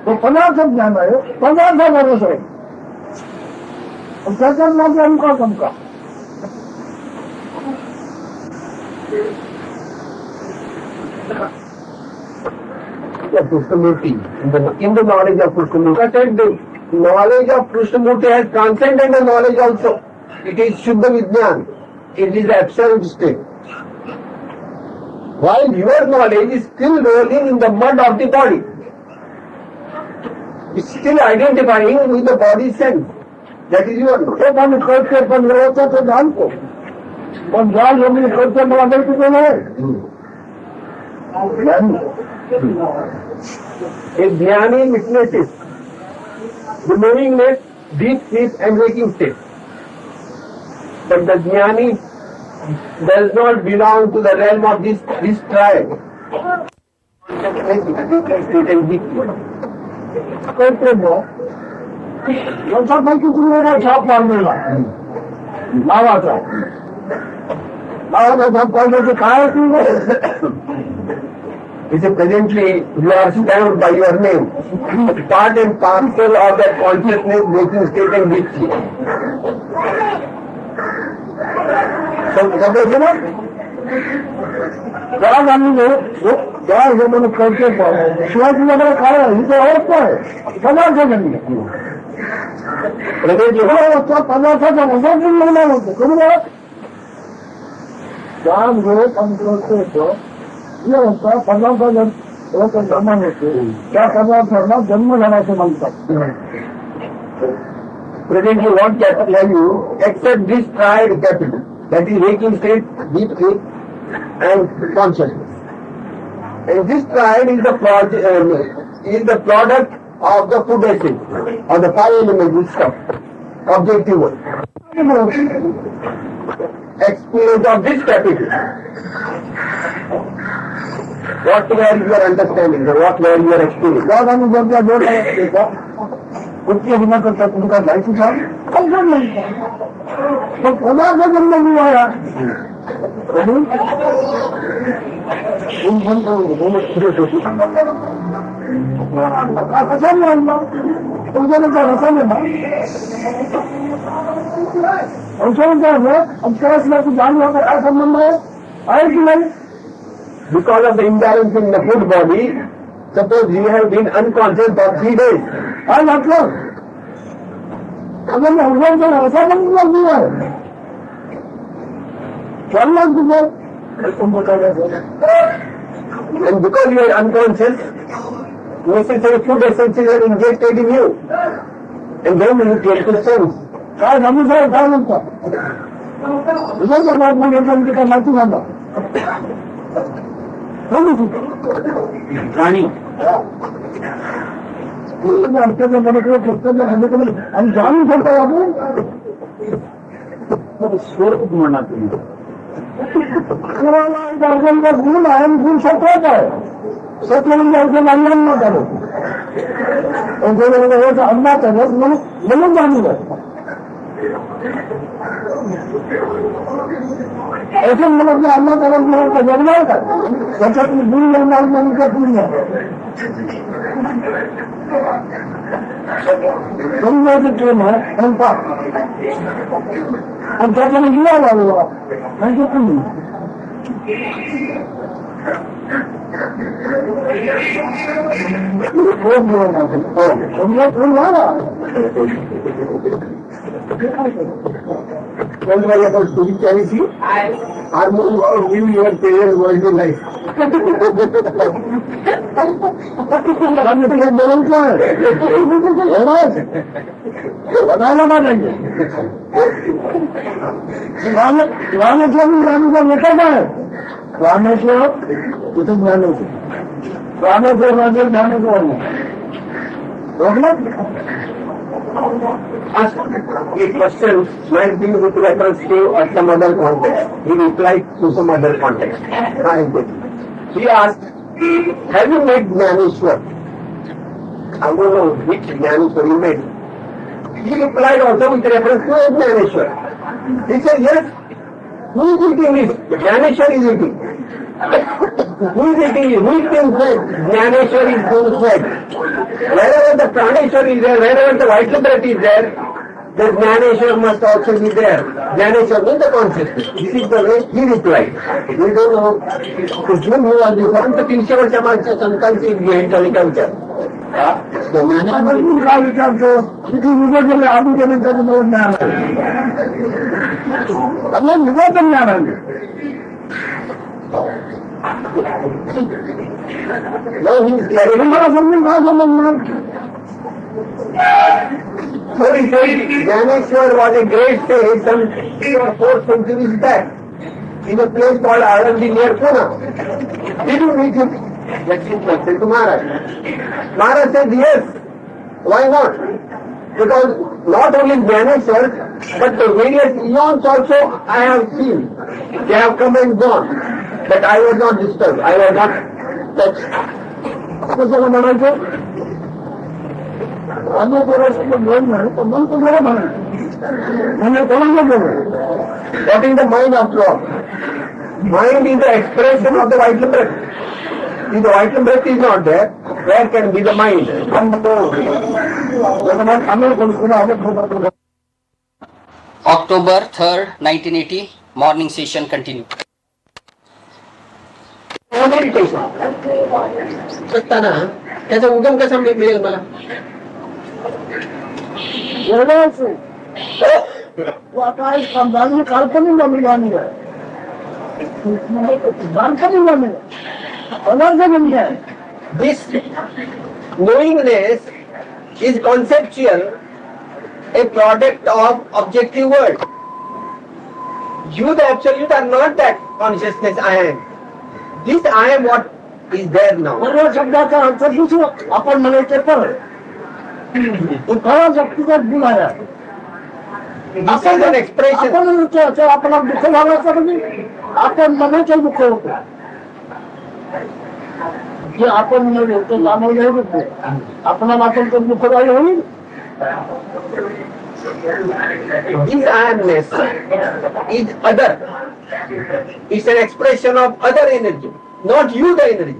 तो पदार्थ ज्ञान है पदार्थ भरोसा है और क्या करना है हमका कमका Krishnamurti, in the knowledge of Krishnamurti, I said the knowledge of Krishnamurti has transcended the knowledge also. It is Shuddha Vijnan. It is the absolute state. While your knowledge is still rolling in the mud of the body. It's still identifying with the body sense. That is your knowledge. एक हम करते बन रहे थे तो जान को बंगाल हम करते बना देते तो नहीं a jnani witnesses the knowingness, deep sleep and waking state. But the jnani does not belong to the realm of this tribe. करते हो ऐसा नहीं कि तुम्हें छाप मार देगा लावा का छाप मारने से कहा है तुमने Is presently you are stamped by your name, part and parcel of that consciousness making state and deep sleep. समझे ना? क्या जानी हो क्या जो मैंने करके शिवाजी वगैरह खा रहा है ये तो और क्या है पदार्थ है नहीं पदार्थ का मजा भी नहीं होते कभी जान हो कम करते तो ये होता है पदार्थ का जब जन्म होते क्या पदार्थ करना जन्म लेना से मानता Presently what capital have you except this triad capital that is waking state, deep sleep and consciousness. And this triad is the product of the food essence or the 5 elements stuff, objective one. Experience of this capital. What were your understanding or what were your experience? God has given you a उसके बिना तो उनका life था confirm नहीं था तो खुदा का जन्म नहीं आया Because of the imbalance in the food body, suppose you have been unconscious for 3 days. And because you are unconscious, necessary food essences are injected in you. And then you get the sense. Rani. हम जान नहीं सकते स्वर्ग मना गुण है गुण सत्य है सत्य मान्यन न करो अन्ना करो मिलन जानी ऐसे मतलब कि अन्ना करो जन्मा कर सचत गुण लेना उनका पुण्य दुनिया की टीम है उनका हम कहते हैं किया हुआ है spirituality, harmony of live your prayer worldly life. बनाना मानेंगे रामेश्वर का बेटा है रामेश्वर कुछ Rameshwar Rameshwar Ask a question might be with reference to some other context. He replied to some other context. He asked, have you met Jnaneshwar? I don't know which Jnaneshwar you met. He replied also with reference to a Jnaneshwar. He said, yes, who is eating this? Jnaneshwar is eating. Who is eating it? Who is being fed? Jnaneshwar is being fed. Wherever the Praneshwar is there, wherever the White Liberty is there, the Jnaneshwar must also be there. Jnaneshwar means the consciousness. This is the way he replied. We don't know. Krishna who was different, the 300 वर्षामागच्या संतांची भेट झाली का विचार? काय विचारतो किती विजय केले आधी केले त्याचं ज्ञान आपलं विजयचं ज्ञान आहे Now he is clarifying. मला समजून काय समजणार So he said, Jnaneshwar was a great sage some 3 or 4 centuries back in a place called Arandi near Pune. Did you meet him? That's interesting to Maharaj. Maharaj said, yes. Why not? Because not only Jnaneshwar, but the various eons also I have seen. They have come and gone. But I was not disturbed. I was not touched. कसं म्हणायचं आम्ही कोणाचं बोल नाही तर मन तुम्हाला म्हणायचं म्हणजे कोणाला बोल What is the mind after all? Mind is the expression of the vital breath. If the vital breath is not there, where can be the mind? October 3rd, 1980, morning session continued. Meditation. असताना त्याचा उगम कसा मिळेल मला? काल्पनिक गाणी काल्पनिक गाणी पदार्थ म्हणजे This knowingness is conceptual, a product of objective world. You, the absolute, are not that consciousness I am. This I am what is there now. सर्व शब्दाचा अर्थ दुसरं आपण म्हणायचं तर खरा शक्तीचा गुण आहे This is an expression. आपण आपला दुःख झालं तर आपण मनाचं दुःख होतं जे आपण म्हणतो ते जाणवलं होते आपल्याला आपण तर दुःख झालं होईल This I amness is other. It's an expression of other energy, not you the energy.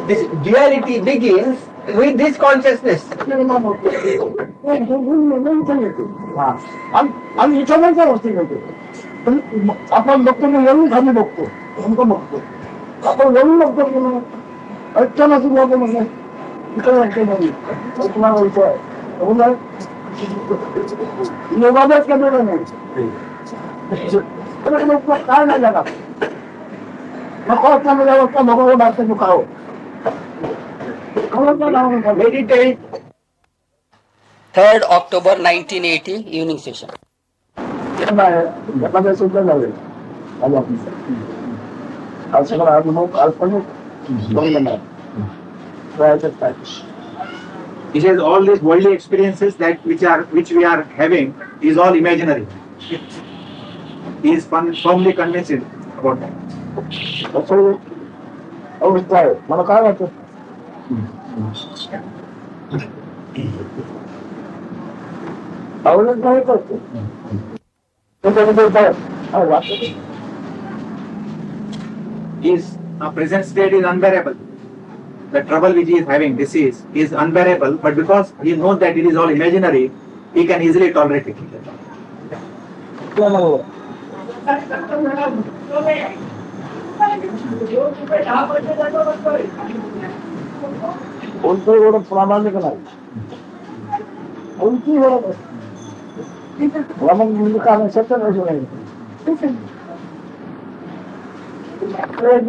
This duality begins with this consciousness. आणि विचारायच्या गोष्टी होते आपण बघतो मी वरून खाली बघतो नेमकं बघतो आपण वरून बघतो की नाही अचानक बघतो म्हणजे योगाभ्यास केलेला नाही काय नाही झाला नको असल्यामुळे भगवान भारतात दुखावं Meditate. 3rd October 1980, evening session. सुद्धा झाले असं अनुभव काल्पनिक He says all these worldly experiences which we are having is all imaginary. He is firmly convinced about that. असं अवस्था आहे मला काय वाटतं आवडत नाही करतो His present state is unbearable. The trouble which he is having, disease, is unbearable, but because he knows that it is all imaginary, he can easily tolerate it. कोणतं एवढं प्रामाणिक नाही कोणती एवढं प्रामाणिक म्हणजे काय सत्य नाही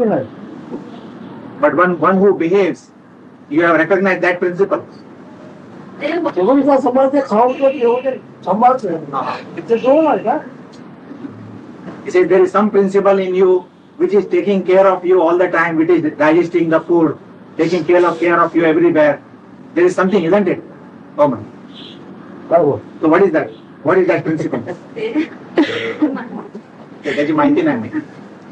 नाही But one who behaves, you have recognized that principle. जेवढा समाज खावतो तेवढे समाज ते दोन आहे का He says there is some principle in you which is taking care of you all the time, which is digesting the food, taking care of you everywhere. There is something, isn't it? Oh man. काय हो So what is that? What is that principle? त्याची माहिती नाही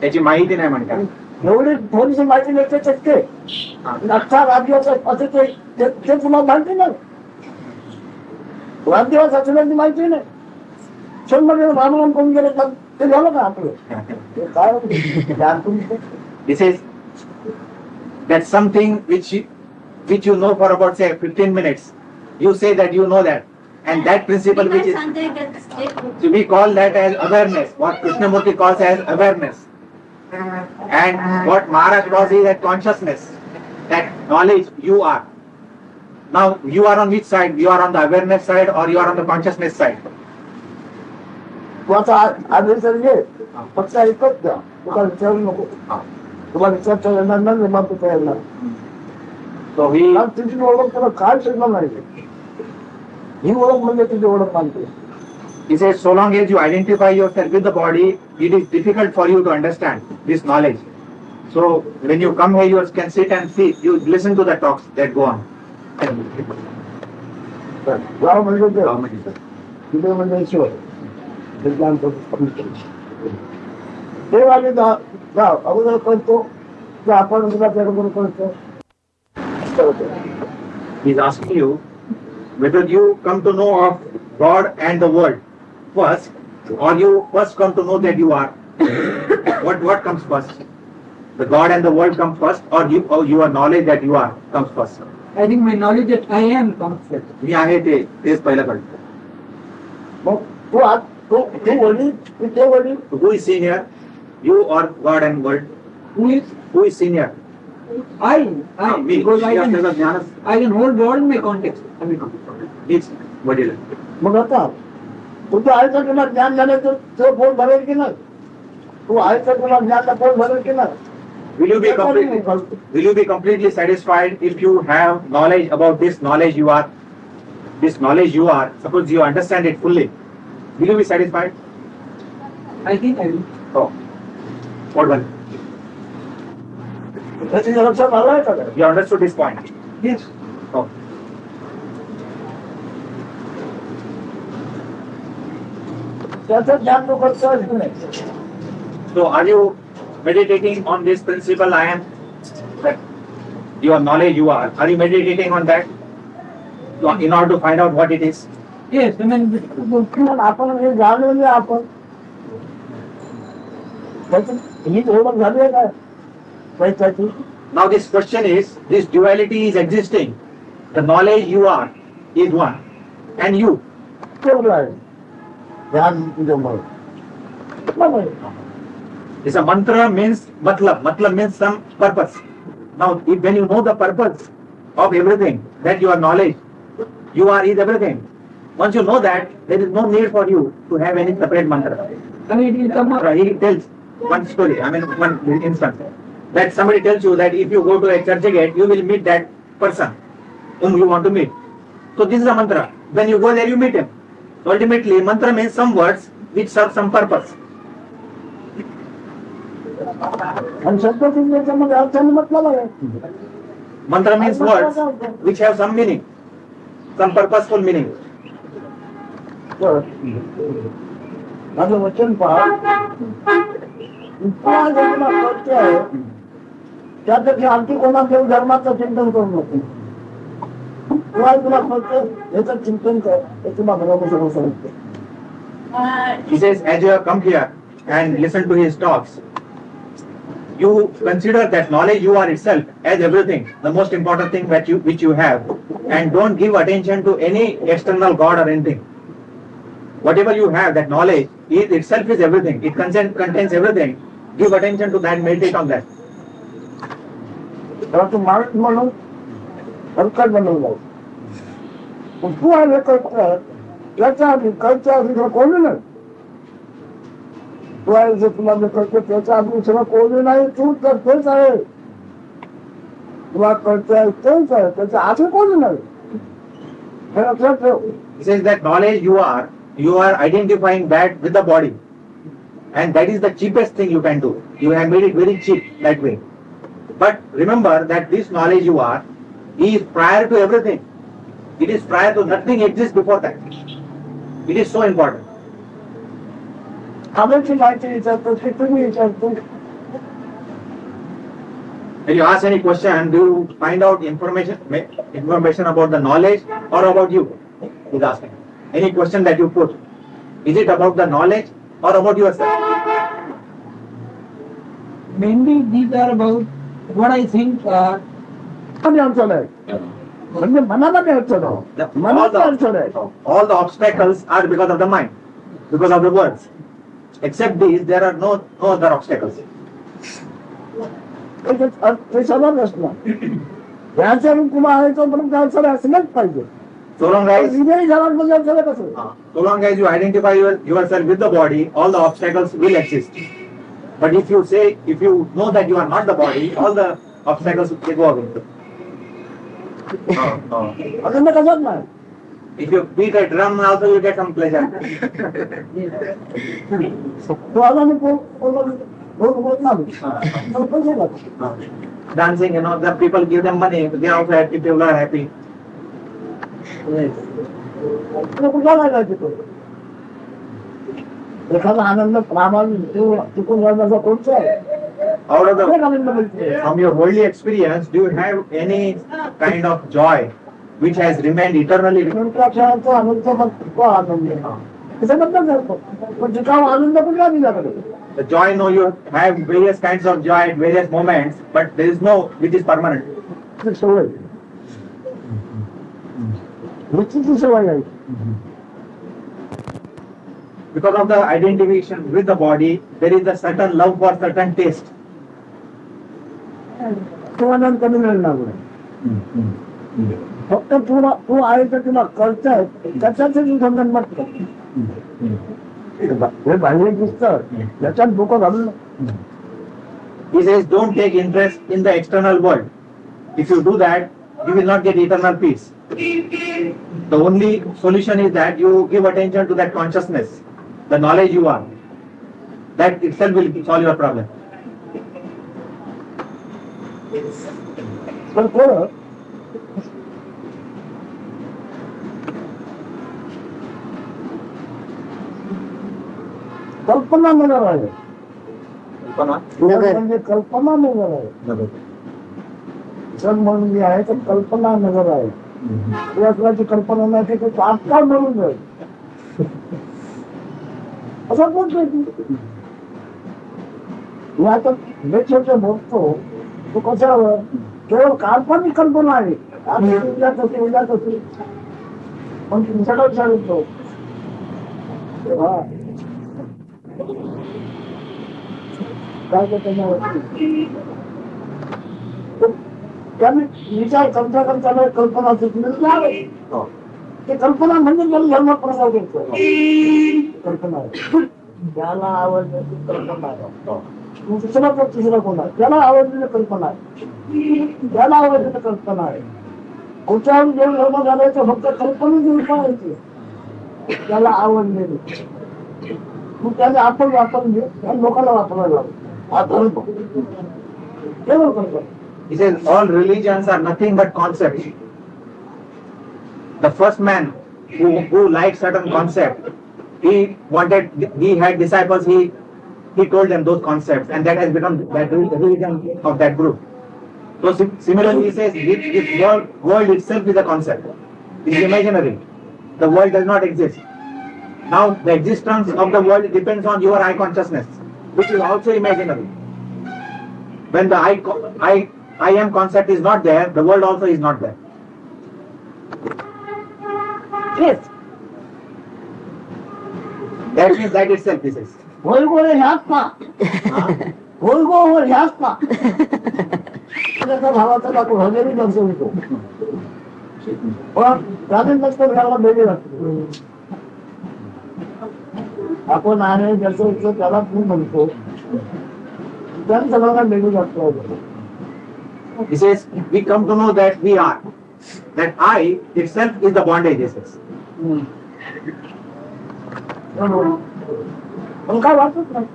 त्याची माहिती नाही म्हणतात. एवढी थोडीशी माहिती मिळते ते अख्खा राज्याचं असं ते तुम्हाला माहिती नाही वाढदिवस असल्याची माहिती नाही क्षणमध्ये रामराम कोण गेले तर ते झालं का आपलं ते काय ज्ञान तुमचं He says that something which you know for about say 15 minutes, you say that you know that, and that principle which is, so we call that as awareness. What Krishnamurti calls as awareness, and what Maharaj calls is that consciousness, that knowledge you are. Now you are on which side? You are on the awareness side or you are on the consciousness side? तू आता आदेश घे फक्त ऐकत द्या तुला विचारू नको तुम्हाला विचारता येणार नाही निर्माण करता येणार So he, तुझी ओळख तुला काय शिकणार नाही ही ओळख म्हणजे तुझी ओळख मानते he says, so long as you identify yourself with the body, it is difficult for you to understand this knowledge. So when you come here, you can sit and see, you listen to the talks that go on. गाव म्हणजे ते तिथे म्हणजे ईश्वर सिद्धांत देव आणि गाव अगोदर करतो की आपण तुला त्याबरोबर करतो He's asking you whether you come to know of God and the world first, or you first come to know that you are. What comes first? The God and the world come first, or your knowledge that you are comes first? I think my knowledge that I am comes first. मी आहे तेच पहिलं कळतं. मग तू आज तू वडील तू ते वडील Who is senior? You or God and world? Who is senior? I, Me. because I आपल्याला can, ज्ञानच I can hold God in my context. I mean, हीच वडील. मग आता तुझं आयचं तुला ज्ञान झालं तर तुझं पोट भरेल की नाही तू आयचं तुला ज्ञान पोट भरेल की नाही Will you be completely satisfied if you have knowledge about this knowledge you are? This knowledge you are. Suppose you understand it fully. Will you be satisfied? I think I will. Oh. What one? त्याची लक्षात आलाय का You understood this point. Yes. Oh. त्याचं ज्ञान तू करतोय की नाही So are you meditating on this principle I am? That your knowledge you are. Are you meditating on that? In order to find out what it is? Yes, I mean, पण आपण हे जाणून आपण त्याची ही ओळख झाली आहे काय पैशाची Now this question is, this duality is existing. The knowledge you are is one. And you. केवढं आहे ध्यान तुझ्यामुळे This a mantra means matlab. Matlab means some purpose. Now, when you know the purpose of everything, that your knowledge, you are is everything. Once you know that, there is no need for you to have any separate mantra. I mean, it will come up. He tells one story, one instance, that somebody tells you that if you go to a church gate, you will meet that person whom you want to meet. So this is a mantra. When you go there, you meet him. So ultimately, mantra means some words which serve some purpose. आणि शब्द त्याच्यामध्ये अर्थाने म्हटलं आहे Mantra means words which have some meaning, some purposeful meaning. माझं वचन पहा इतका जन्म सत्य आहे त्यासाठी आणखी कोणाच्या धर्माचं चिंतन करू नको तुला फक्त याचं चिंतन कर याची बरोबर सर्व सांगते He says, as you have come here and listened to his talks, you consider that knowledge you are itself as everything, the most important thing which you have, and don't give attention to any external God or anything. Whatever you have, that knowledge is itself is everything. It contains everything. Give attention to that, meditate on that. त्याला तू माणूस म्हणून सरकार बनवलं. पण तू आहे करतोय त्याच्या आधी करच्या आधी तुला कोणी नाही. तू आहे जे तुला जे करतो त्याच्या आधी सगळं कोणी नाही. तू करतोच आहे. तुला करतोय तेच आहे. त्याच्या आधी कोणी नाही. हे लक्षात ठेव. He says that knowledge you are identifying that with the body. And that is the cheapest thing you can do. You have made it very cheap that way. But remember that this knowledge you are is prior to everything. It is prior to nothing exists before that. It is so important. हवेची माहिती विचारतो ती तुम्ही विचारतो. When you ask any question, do you find out information about the knowledge or about you? He's asking. Any question that you put, is it about the knowledge or about yourself? Mainly these are about what I think आणि अडचण आहे. म्हणजे मनाला काय अडचण आहे. The- मनाला अडचण आहे. all the obstacles are because of the mind, because of the words. Except these, there are no other obstacles. ते सगळं नसणार. याच्या तुला आहे तो पण अडचण असलंच पाहिजे. So long as विजयी झाल्यामध्ये अडचण कसं. so long as you identify yourself with the body, all the obstacles will exist. But if you know that you are not the body, all the obstacles will go away. अजून तर कसंच नाही. If you beat a drum, also you get some pleasure. तो अजून होत नाही. पैसे लागतात. Dancing, the people give them money, they are also happy, people are happy. तुला कुठला नाही जायचं तो. एखादा आनंद प्रामाणिक चुकून जाण्याचा कोणता आहे. Out of the अनेक आनंद मिळते. From your worldly experience, do you have any kind of joy which has remained eternally? नंतर क्षणाचा आनंद पण तो आनंद आहे. त्याच्याबद्दल करतो. पण जिथं आनंद कुठला दिल्याकडे. The joy, you have various kinds of joy at various moments, but there is no which is permanent. ती सवय. वृत्तीची सवय आहे. Because of the identification with the body, there is a certain love for certain taste. तो आनंद कमी मिळणार नाही. फक्त तू आहे तर तुला कळतंय त्याच्याच संबंध मत हे बाह्य दिसतं त्याच्यात डोकं घालून. He says, don't take interest in the external world. If you do that, you will not get eternal peace. The only solution is that you give attention to that consciousness, the knowledge you are. That itself will solve your problem. पण थोडं कल्पना नगर आहे. म्हणजे कल्पना नगर आहे. जग म्हणून जे आहे तर कल्पना नगर आहे. तुला कल्पना नाही ते आत्ता म्हणून जाईल असं बोलतोय तू. मी आता लेक्चरचं बोलतो तू कशावर केवळ काल्पनिक कल्पना आहे. आम्ही उद्याच होती पण तुम्ही सगळं सांगतो. काय त्याच्यावरती त्याने विचार करता करता कल्पना सुचली. ते कल्पना म्हणजे मला धर्म प्रसार करतो. कल्पना आहे. त्याला आवडण्याची कल्पना आहे. दुसरा तर तिसरा कोण आहे त्याला आवडलेली कल्पना आहे. त्याला आवडलेली कल्पना आहे. कुठच्यावर जेवण धर्म घालायचं फक्त कल्पनेची उपायाची त्याला आवडलेली. मग त्याने आपण वापरून घे लोकांना वापरायला लागतो. हा धर्म केवळ कल्पना. He says, all religions are nothing but concepts. The first man who liked certain concept, he had disciples, he told them those concepts, and that has become that religion of that group. So similarly, he says, this world itself is a concept. It is imaginary. The world does not exist. Now, the existence of the world depends on your eye consciousness, which is also imaginary. When the I am concept is not there, the world also is not there. Yes. That means that itself, he says. होळगोळे ह्याच ना होळगोळ ह्याच ना त्याच्या भावाचा दाखव हजेरी दर्शवितो पण ग्रामीण लष्कर घ्यायला वेगळी लागते आपण आहे ज्याचं उत्तर त्याला मी म्हणतो त्याच सगळ्यांना वेगळी लागतो He says, we come to know that we are. That I itself is the bondage, he says. पण काय वाटत नाही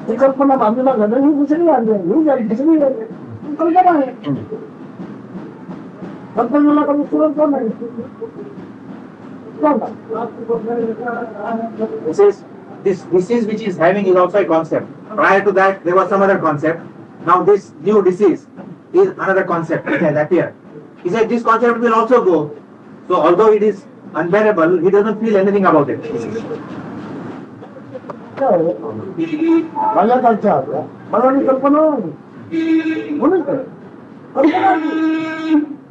ही कल्पना बाजूला घडली ही दुसरी वाढली ही झाली दुसरी वाढली कल्पना आहे कल्पनेला कधी सुरत पण नाही He says, this disease which is having is also a concept. Prior to that, there was some other concept. Now this new disease is another concept which has appeared. He said this concept will also go. So although it is unbearable, he doesn't feel anything about it. माझ्या कालच्या मला कल्पना म्हणून कल्पना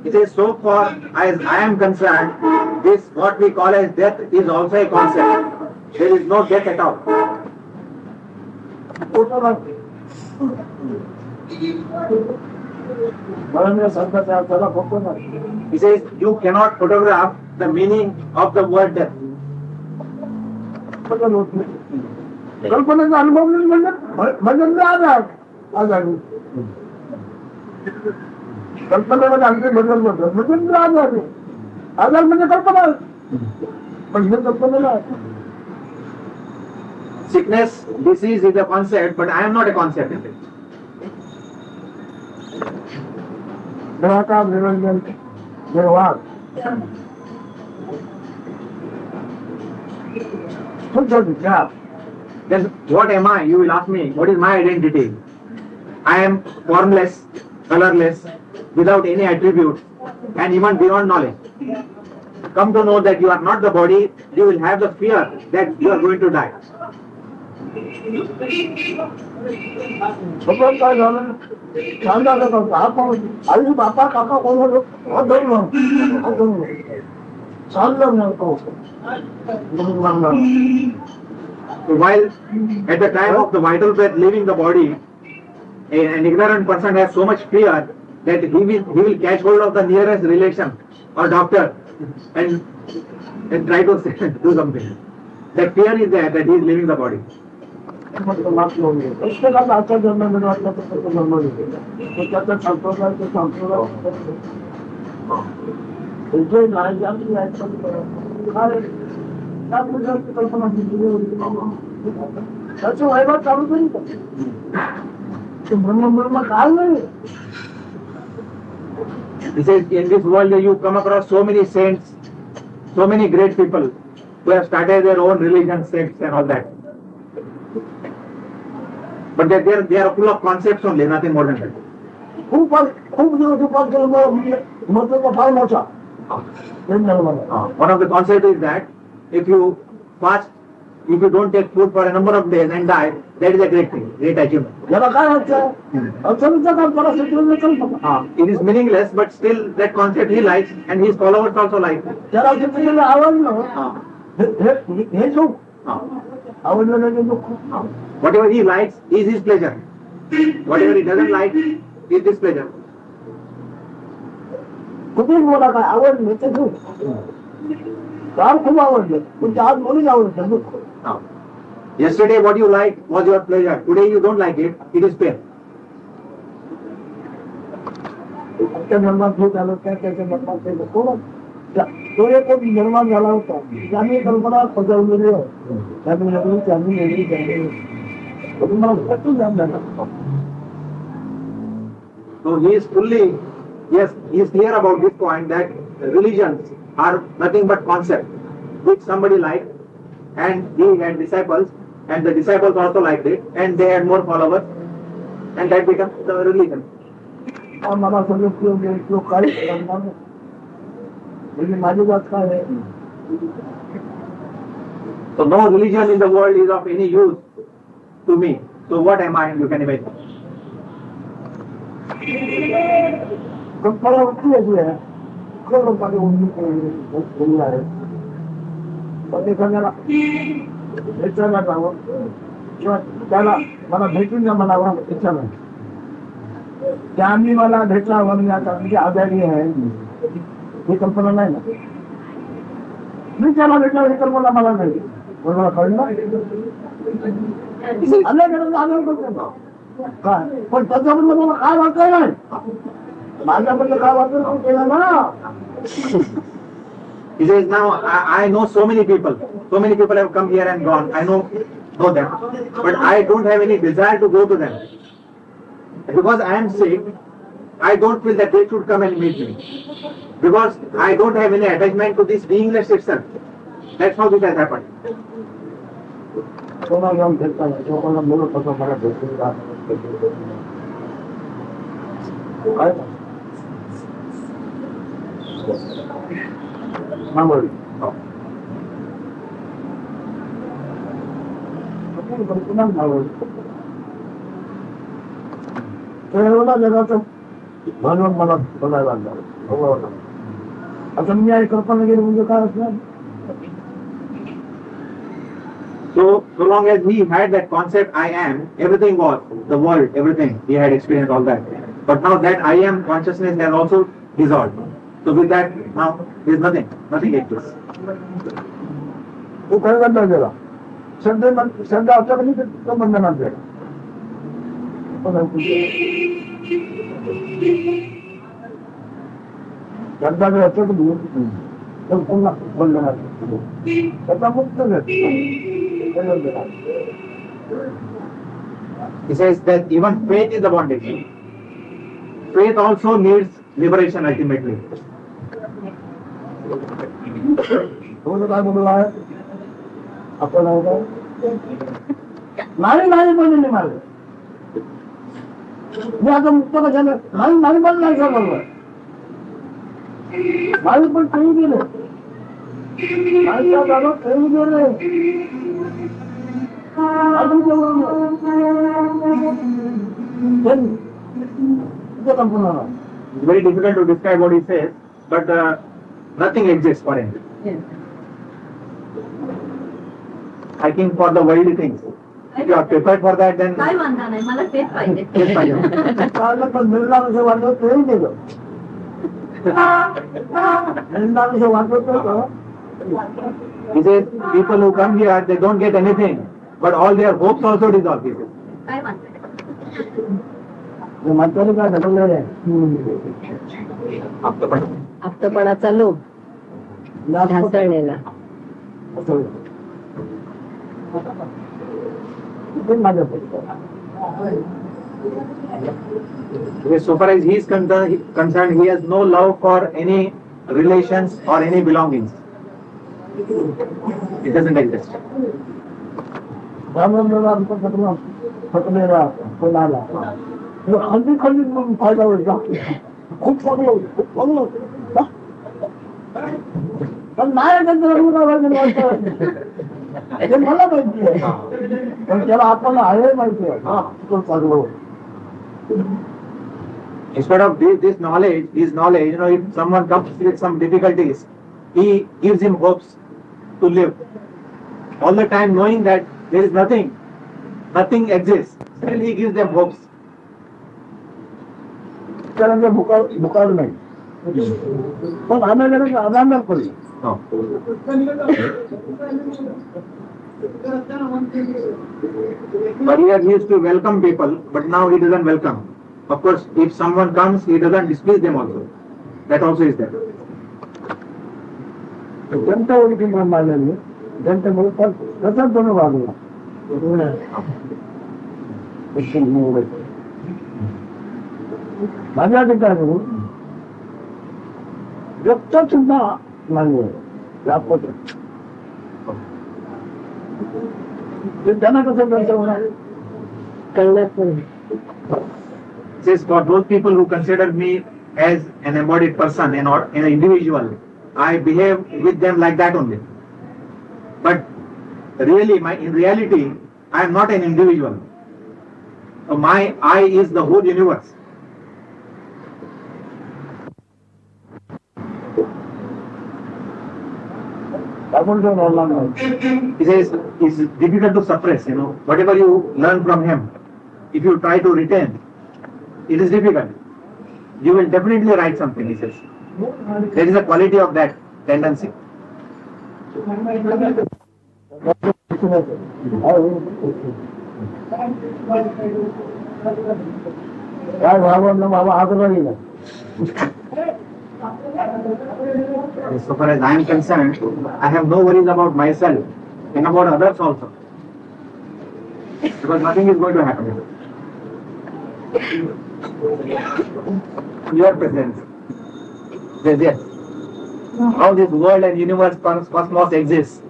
He says, so far as I am concerned, this what we call as death is also a concept. There is no death at all. मला सांगता त्याला फक्त नाही He says, you cannot photograph the meaning of the word death. बदल होत नाही कल्पनेचा अनुभव म्हणजे आजार आजार कल्पनेला आणखी बदल बदल म्हणजे आजार आजार म्हणजे कल्पना म्हणजे कल्पनेला Sickness, disease is a concept, but I am not a concept in it. निराकार निरंजन निर्वाण शुद्ध विचार Then what am I? You will ask me, what is my identity? I am formless, colorless, without any attributes, and even beyond knowledge. Come to know that you are not the body, you will have the fear that you are going to die. सगळं काय झालं सांगायला करतो आपण आई बापा काका कोण होतो चाललं नव्हतो So while at the time of the vital breath leaving the body, an ignorant person has so much fear that he will catch hold of the nearest relation or doctor and try to do something. That fear is there that he is leaving the body. प्रत्येकाचा आजचा जन्म मिळून वाटला तर जन्म घेतो त्याचा संप्रदाय ते संप्रदाय कल्पना त्याचं वैभव चालू करी ब्रह्म ब्रह्म काय नाही He says, in this world you come across so many saints, so many great people who have started their own religion, sects and all that. But they are full of concepts only, nothing more than that. खूप खूप दिवस उपास महत्वाचा फार मोठा One of the concepts is that if you fast, if you don't take food for a number of days and die, that is a great thing, great achievement. याला काय अर्थ अडचणीचा काम करा शेतकरी कल्पना It is meaningless, but still that concept he likes and his followers also like. त्याला शेतकरीला आवडलं हे सुख आवडलं नाही दुःख Whatever he likes is his pleasure. Whatever he doesn't like is displeasure. कुठेच मला काय आवडलं ते दुःख फार खूप आवडलं पण आज मुलीच आवडतं दुःख Yesterday what you liked was your pleasure. Today you don't like it, it is pain. आजच्या जन्मात हे झालं त्याच्या जन्मात ते कोण तो एक निर्माण झाला होता त्याने कल्पना पसरवलेली आहे त्यांनी वेगळी त्यांनी मला पटून जाण झालं So he is fully, yes, he is clear about this point that religions are nothing but concepts which somebody liked and he had disciples and the disciples also liked it and they had more followers and that becomes the religion. मला सगळं काही करणार नाही म्हणजे माझी बात काय आहे So no religion in the world is of any use to me. So what am I? You can imagine. कल्पना होती आहे आहे पण एखाद्याला भेटायला जावं किंवा त्याला मला भेटून द्या म्हणावं इच्छा नाही. त्यांनी मला भेटला म्हणजे आता म्हणजे आजारी आहे ही कल्पना नाही ना. मी त्याला भेटला ही कल्पना मला नाही. बरोबर कळलं? अनेक आदर करतो काय, पण त्याच्याबद्दल मला काय वाटतंय नाही. माझ्याबद्दल काय वाटतं केलं ना. He says, now I know so many people have come here and gone. I know them, but I don't have any desire to go to them. Because I am sick, I don't feel that they should come and meet me. Because I don't have any attachment to this beingness itself. That's how this has happened. कोणाला जाऊन भेटता नाही, कोणाला बोलत होतो मला भेटून जा. काय मामूली. पुन्हा मावळी. एवढा जगाचं म्हणून मला बोलायला लागलं. आता मी आई कल्पना केली म्हणजे काय असणार. So long as he had that concept, I am, everything was, the world, everything, he had experienced all that. But now that I am consciousness has also dissolved. So with that, now there is nothing exists. तू काय करणार त्याला श्रद्धा असं कधी तो बंधनात जाईल. श्रद्धा जर असं तर पुन्हा बंधनात श्रद्धा मुक्त He says that even faith is a bondage. Faith also needs liberation ultimately. काय बोलला आहे आपण नाही नाही बोलले मला. मी आता मुक्त कशाला नाही नाही पण नाही बोललो. नाही पण ठेवून गेले ठेवून गेले अजून कंपना. It's very difficult to describe what he says, but nothing exists for him. I think for the worldly things. If you are prepared for that, then काय वांधा नाही, मला तेच पाहिजे. yes, fine. काल पण मिळणार असं वाटलं ठेवून गेलं. मिळणार असं वाटत होतं. He says people who come here, they don't get anything, but all their hopes also dissolve. He says. काय वांधा म्हातारी काय ढकललेलं आहे. आप्तपणाचा लोभ ढासळलेला. माझ्या So far as he is concerned, he has no love for any relations or any belongings. It doesn't exist. थकलेला कोणाला खाली खाली मग फायदा होईल. खूप थकलो खूप थकलो पण नाही हे मला माहिती आहे. पण त्याला आपण आहे माहिती आहे. तो थकलो. Instead of this knowledge, if someone comes with some difficulties, he gives him hopes to live. All the time knowing that there is nothing exists, still he gives them hopes. त्याला भुकाळ नाही पण आम्ही आधार पडली. No. But here he used to welcome people, but now he doesn't welcome. Of course, if someone comes, he doesn't displease them also. That also is there. जनता ओळखी मानलेली जनतेमुळे तसाच दोन वागला. माझ्या ठिकाणी व्यक्त सुद्धा मान्य दाखवत त्यांना कसं करता होणार कळण्यात पण Says for those people who consider me as an embodied person and not an individual, I behave with them like that only. But really, in reality, I am not an individual. So my I is the whole universe. आपण जो बोलला नाही. He says it's difficult to suppress, whatever you learn from him, if you try to retain, it is difficult. You will definitely write something, he says. There is a quality of that tendency. काय भावना बाबा आग्रही नाही. So far as I am concerned, I have no worries about myself and about others also. Because nothing is going to happen. Your presence. Yes. How this world and universe, cosmos exists.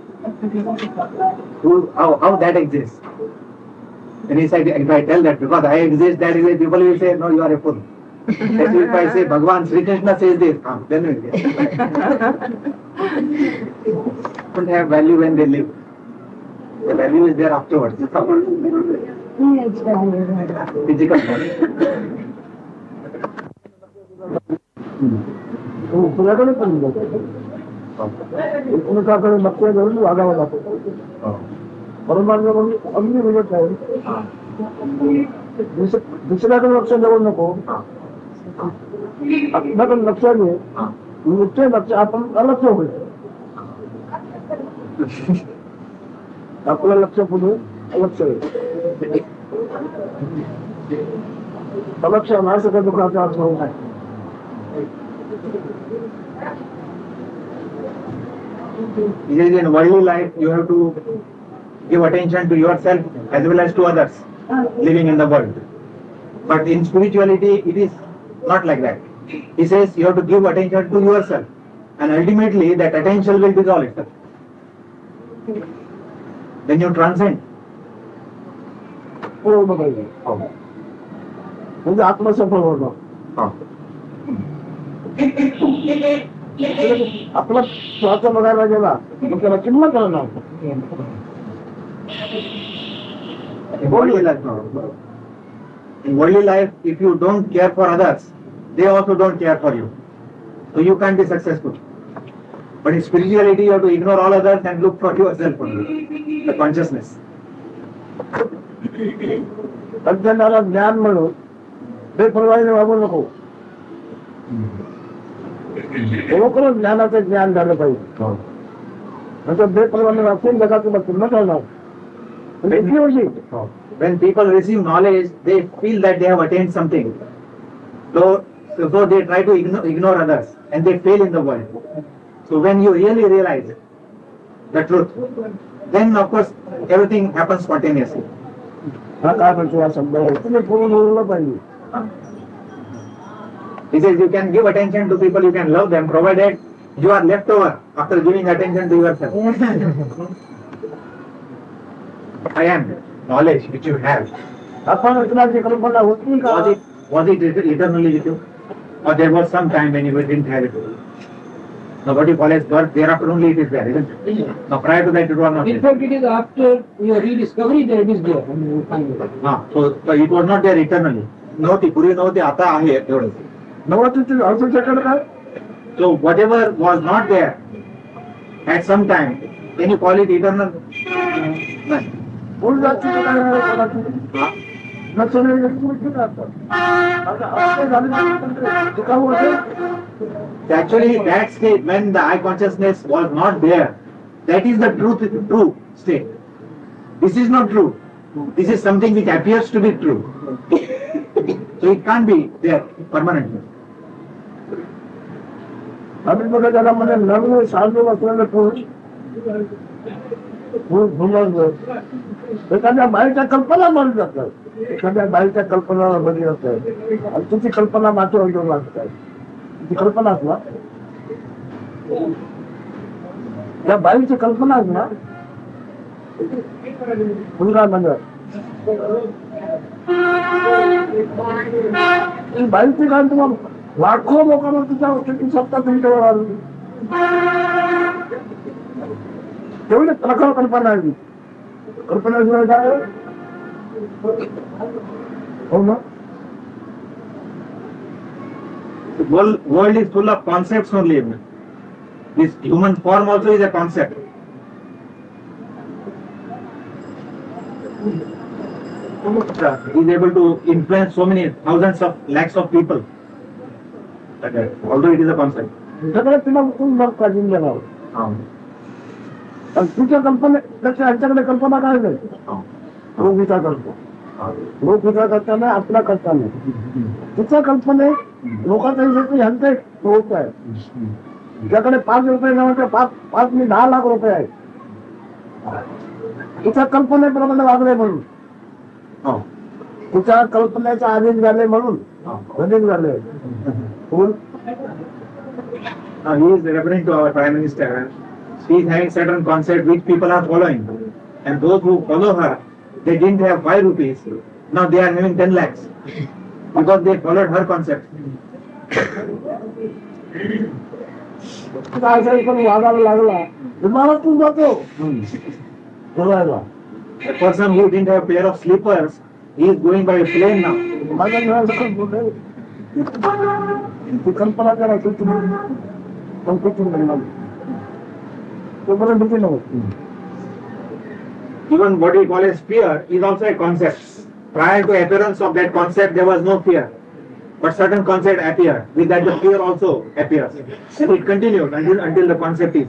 How that exists. And if I tell that because I exist, that is it, people will say, no, you are a fool. If I say Bhagwan Sri Krishna says this, then we don't have value when they live. The value is there afterwards. Physical body. तुझ्याकडे पण एकमेकाकडे लक्ष देऊन वागावं लागतं. परमात्मा म्हणून अगदी विरोध आहे. दुसऱ्याकडे लक्ष देऊ नको. आपल्याकडे लक्ष दे. निश्चय लक्ष आपण अलक्ष होईल. आपलं लक्ष पुढे अलक्ष होईल. अलक्ष नाही सगळ्या दुःखाचा अर्थ होत आहे. In worldly life, you have to give attention to yourself as well as to others living in the world. But in spirituality, it is not like that. He says you have to give attention to yourself, and ultimately that attention will dissolve itself. Then you transcend. पूर्ण पाहिजे म्हणजे आत्मसफल होणं. आपला श्वास बघायला गेला मग त्याला किंमत करणार. In worldly life, if you don't care for others, they also don't care for you. So you can't be successful. But in spirituality, you have to ignore all others and look for yourself only, the consciousness. अज्ञानाला ज्ञान म्हणून बेपर्वाईने वागू नको. खरोखरच ज्ञानाचं ज्ञान झालं पाहिजे. नंतर बेपर्वाईने वागून जगात तुला पूर्ण करणार. When people receive knowledge, they feel that they have attained something. So they try to ignore others and they fail in the world. So when you really realize the truth, then of course everything happens spontaneously. हा काय म्हणतो हा शब्द तुम्ही पूर्ण बोललं पाहिजे. He says you can give attention to people, you can love them, provided you are left over after giving attention to yourself. I am knowledge which you have. आपण रचनाची कल्पना होती का? Was it eternally with you? Or there was some time when you didn't have it? Now what you call as birth, thereafter only it is there, isn't it? Now prior to that it was not In there. fact, it is after your rediscovery that it is there. I mean, you find it. So it was not there eternally. नव्हती, पूर्वी नव्हती, आता आहे एवढं. नवतीची असू शकेल का? So whatever was not there at some time, can you call it eternal? No. मूळ जाती Actually, that state when the I consciousness was not there, that is the true state. This is not true. This is something which appears to be true. So it can't be there permanently. आम्ही बघा त्याला म्हणजे नवीन साधू असलेलं पुरुष एखाद्या बाईच्या कल्पना मानत जातात. एखाद्या बाईच्या कल्पना बरी असतात आणि तुझी कल्पना माझ्यावर घेऊन लागतात. ती कल्पनाच ना त्या बाईची कल्पनाच ना मुलगा म्हणजे बाईची काय तुम्हाला लाखो लोकांना तिच्या सत्ता तुमच्यावर आली. तेवढी प्रखर कल्पना आहे. कल्पनेशिवाय काय हो ना. The world is full of concepts only. This human form also is a concept. is able to influence so many thousands of lakhs of people. Although it is a concept. सगळं तुला उचलून बघ काढून देणार आणि तुझ्या कल्पने त्याच्या ह्यांच्याकडे कल्पना काय नाही रोग विचार करतो रोग विचार करताना आपला करता नाही तुझ्या कल्पने लोकांचा विचार ह्यांचा एक रोग आहे तुझ्याकडे 5 रुपये नव्हते 5 मी 10 लाख रुपये आहे तुझ्या कल्पनेप्रमाणे वागले म्हणून तुझ्या कल्पनेचा अधीन झाले म्हणून अधीन झाले बोल Now he is referring to our Prime Minister. She is having certain concepts which people are following. And those who follow her, they didn't have 5 rupees. Now they are having 10 lakhs. Because they followed her concept. पण वागायला लागला विमानातून जातो बोलायला A person who didn't have pair of slippers, he is going by a plane now. माझ्या घरात बोलले ती कल्पना करायची तुम्ही पण कुठून मिळणार तोपर्यंत नव्हतं Even what we call as fear is also a concept. Prior to appearance of that concept, there was no fear. But certain concept appeared. With that, the fear also appears. And it continued until the concept is.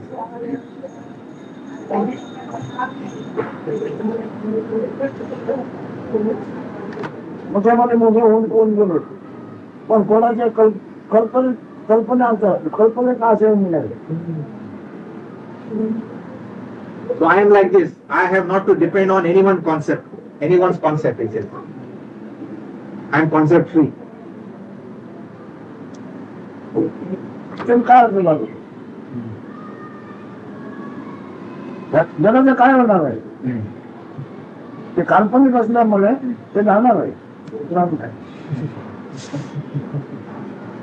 मोठ्यामध्ये मोठे होऊन कोण गेलो पण कोणाच्या कल्पनेचा आशय मिळाले So I am like this. I have not to depend on anyone's concept, he says. I am concept free. काय अर्थ लागतो जगाचं काय होणार आहे ते काल्पनिक असल्यामुळे ते जाणार आहे दुसरं काय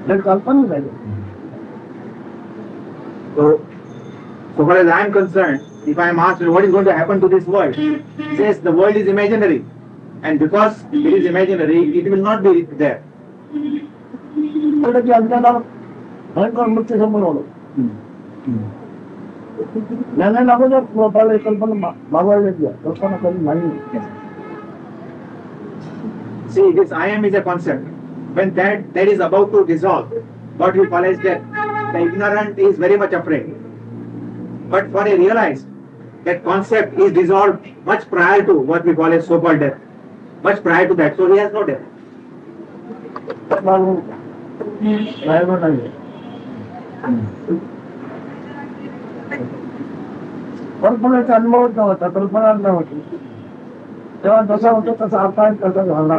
ते काल्पनिक आहे So far as I am concerned, if I am asked what is going to happen to this world, he says the world is imaginary. And because it is imaginary, it will not be there. की अज्ञानाला भयंकर मृत्यू समोर आलो ज्ञानाला अगोदर लोकांना कल्पना मागवायला द्या कल्पना कधी नाही See, this I am is a concept. When that is about to dissolve, what we call as death, the ignorant is very much afraid. But for a realized, that concept is dissolved much prior to what we call as so-called death. Much prior to that, so he has no death. राहिलो नाही कल्पनेचा अनुभवच नव्हता कल्पना नव्हती तेव्हा जसा होतो तसा अर्थात तसा झाला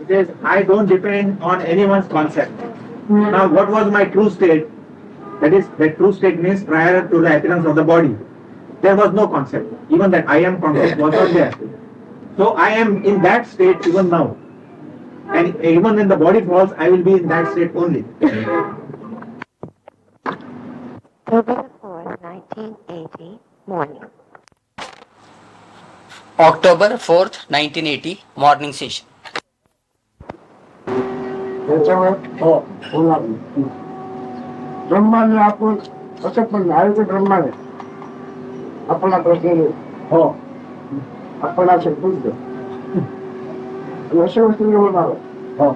It says, I don't depend on anyone's concept. Now, what was my true state? That true state means prior to the appearance of the body. There was no concept. Even that I am concept was not there. So I am in that state even now. And even when the body falls, I will be in that state only. October 4th, 1980, morning. October 4th, 1980, morning session. त्याच्यावर हो होणार ब्रह्माने आपण कसं पण आहे ते ब्रह्माने आपण प्रश्न हो आपण असे बुद्ध अशा वस्तू होणार हो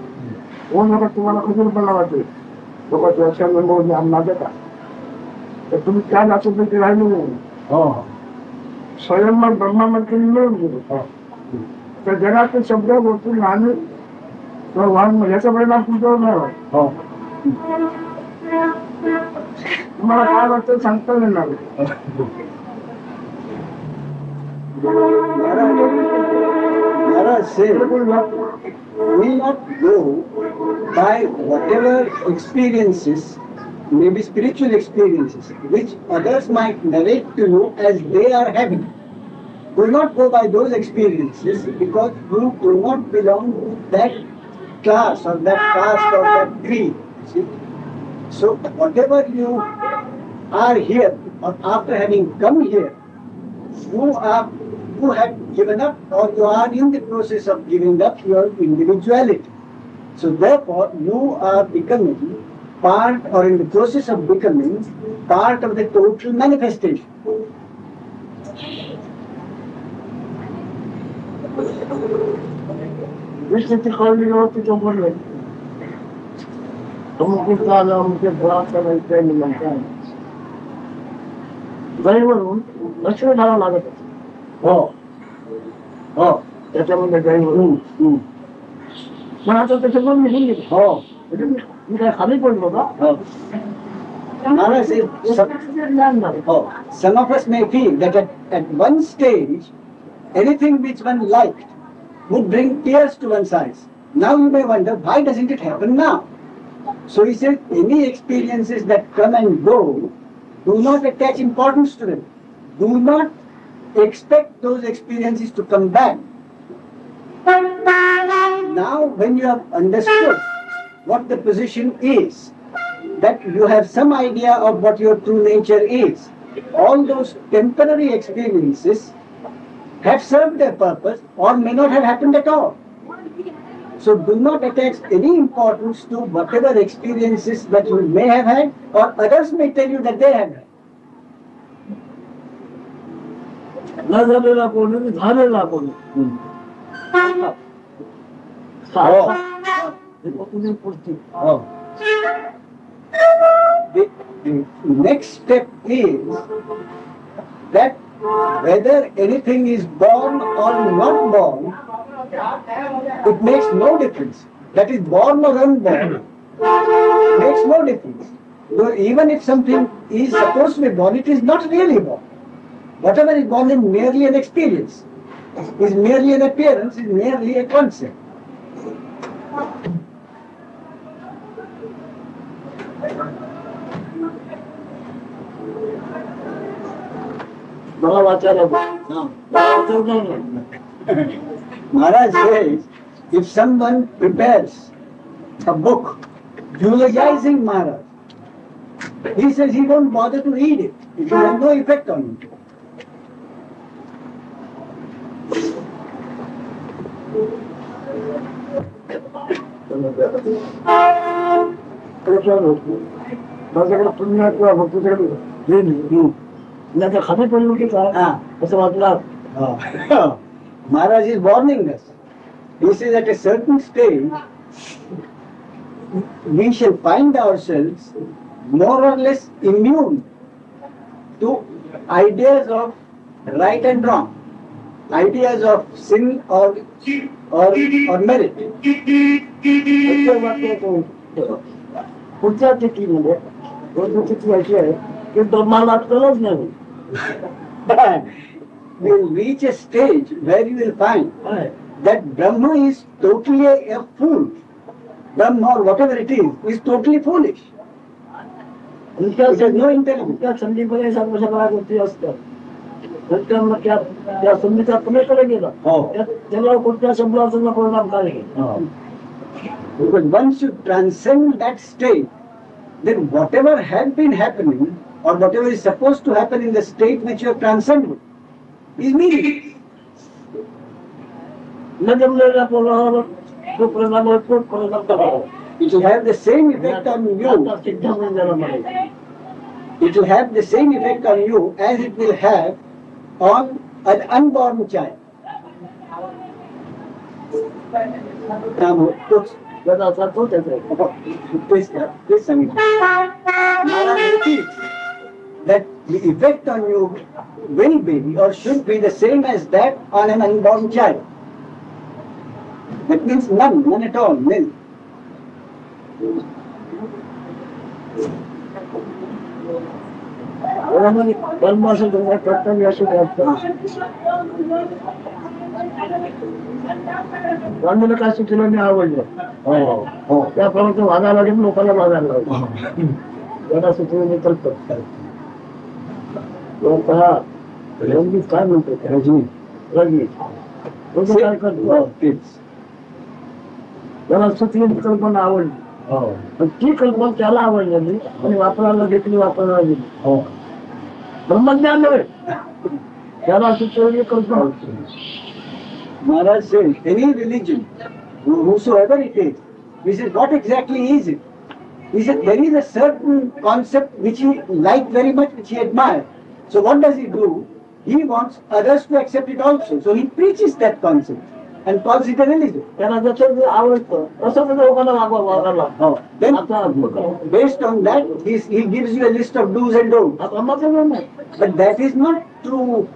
हो नका तुम्हाला कधी पण वाटते लोक अशा अनुभव आम्हाला देता तर तुम्ही काय जातो ते राहिलो हो स्वयं ब्रह्मामध्ये मिळून गेलो तर जगाचे शब्द वस्तू लहान याचा परिणाम तुमच्यावर नाही हो तुम्हाला काय वाटतं सांगता येणार Maharaj said, we not go by whatever experiences, maybe spiritual experiences, which others might narrate to you as they are having. Do not go by those experiences because you do not belong to that class or that caste or that creed. See? So whatever you are here or after having come here, you have given up or you are in the process of giving up your individuality. So therefore you are becoming part or in the process of becoming part of the total manifestation. विश्व colony होती तो बोल रहे तुमको साला उनके बात का नहीं ट्रेंड मिलता है ड्राइवरून लक्ष्मी धारा लागत हो हो त्याच्यामध्ये ड्रायव्हर पण आता त्याच्याकडून निघून गेले हो मी काय खाली पडलो का हो Maharaj says, some of us may feel that at one stage, anything which one liked would bring tears to one's eyes. Now you may wonder, why doesn't it happen now? So he said, any experiences that come and go, do not attach importance to them. Do not expect those experiences to come back. Now when you have understood what the position is, that you have some idea of what your true nature is, all those temporary experiences have served their purpose or may not have happened at all. So do not attach any importance to whatever experiences that you may have had or others may tell you that they have had. न झालेला कोणी झालेला कोणी तुम्ही पुढची The next step is that whether anything is born or not born, it makes no difference. That is born or unborn, makes no difference. So even if something is supposed to be born, it is not really born. Whatever is born is merely an experience, is merely an appearance, is merely a concept. मला वाचायला Maharaj says, if someone prepares a book eulogizing Maharaj, he says he won't bother to read it. It will have no effect on him. माझ्याकडे पुण्य किंवा भक्तीकडे नाही खाली पडलो की काय असं वाटलं Maharaj is warning us. He says at a certain stage, we shall find ourselves more or less immune to ideas of right and wrong, ideas of sin or merit. पुढच्या तिथीमध्ये तिथी अशी आहे की ब्रह्माला कळच नाही We'll reach a stage where you will find that Brahma is totally a fool. Brahma or whatever it is totally foolish. It has no intelligence. त्या संधीमध्ये सर्व सगळ्या गोष्टी असतात त्या संधीचा पुण्याकडे गेला त्याला कोणत्या शब्दाचा परिणाम काय Because once you transcend that state, then whatever has been happening or whatever is supposed to happen in the state which you have transcended is meaningless. न जमलेल्या पोरावर तो परिणाम होतो परिणाम करावा It will have the same effect on you. सिद्ध होऊन जायला पाहिजे It will have the same effect on you as it will have on an unborn child. Now, त्याचा असा तो त्याचा please, Maharaj repeats that the effect on you will be or should be the same as that on an unborn child. That means none at all, nil. कर्म असेल तुमचं कर्तव्य असेल गांधीला काय सुचलं मी आवडलं त्याप्रमाणे वागायला लागेल लोकांना वागायला लागेल त्याला सुचलं मी करतो रंगीत काय म्हणतो रंगीत काय करतो त्याला सुचलेली कल्पना आवडली पण ती कल्पना त्याला आवडलेली आणि वापरायला घेतली वापरायला गेली ब्रह्मज्ञान नव्हे त्याला सुचलेली कल्पना Maharaj says, any religion, whosoever it is, he says, what exactly is it? He said there is a certain concept which he liked very much, which he admired. So what does he do? He wants others to accept it also. So he preaches that concept and calls it a religion. त्यांना जसं जे आवडतं तसं ते लोकांना वागायला लागतं. Then आता based on that, he gives you a list of do's and don'ts. आता मतलब नाही. But that is not true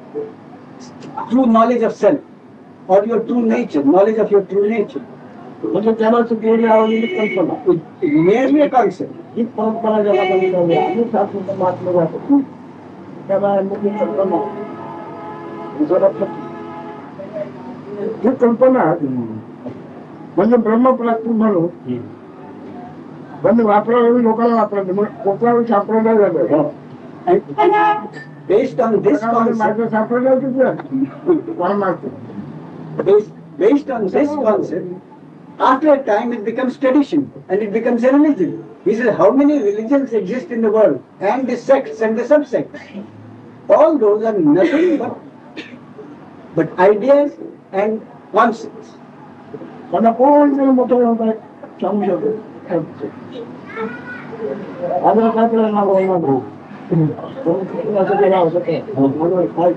knowledge of self or your true nature, knowledge of your true nature. म्हणजे त्याला चुकलेली आवडलेली कल्पना. It's merely a concept. ही परंपरा ज्याला कमी झाली आणि शास्त्र महात्मा जातो त्याला मुख्य कल्पना ही कल्पना म्हणजे ब्रह्मप्राप्ती म्हणून म्हणजे वापरायला लोकांना वापरायचं मग कोकणावर सापडायला झालं. And based on this concept, माझं सापडायला तिथे परमार्थ. based on this concept, after a time it becomes tradition and it becomes a religion. He says, how many religions exist in the world? And the sects and the subsects. All those are nothing but ideas and concepts. मला कोण मोठं होत आहे सांगू शकतो. आम्हाला काय केलं ना बोलणार असं केलं होतं काय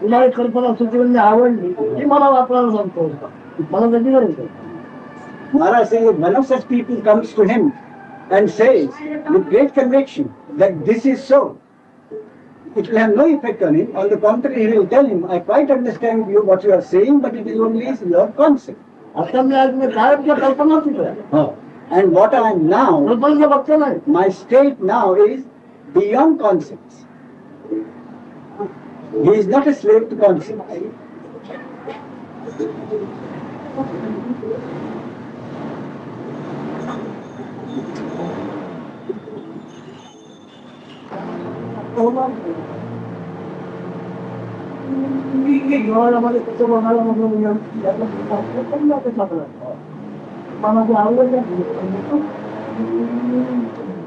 तुला एक कल्पना सुचवली आवडली ती मला वापरायला सांगतो. मला त्याची गरज आहे. Maharaj says, if one of such people comes to him and says with great conviction that this is so, it will have no effect on him. On the contrary, he will tell him, I quite understand you what you are saying, but it is only your concept. आता मी आज मी कायमच्या कल्पना तिथे And what I am now, कल्पनेचं बघतो नाही. my state now is beyond concepts. He is not a slave to concepts. मध्ये कसं बघायला म्हणून मला ते आवडलं.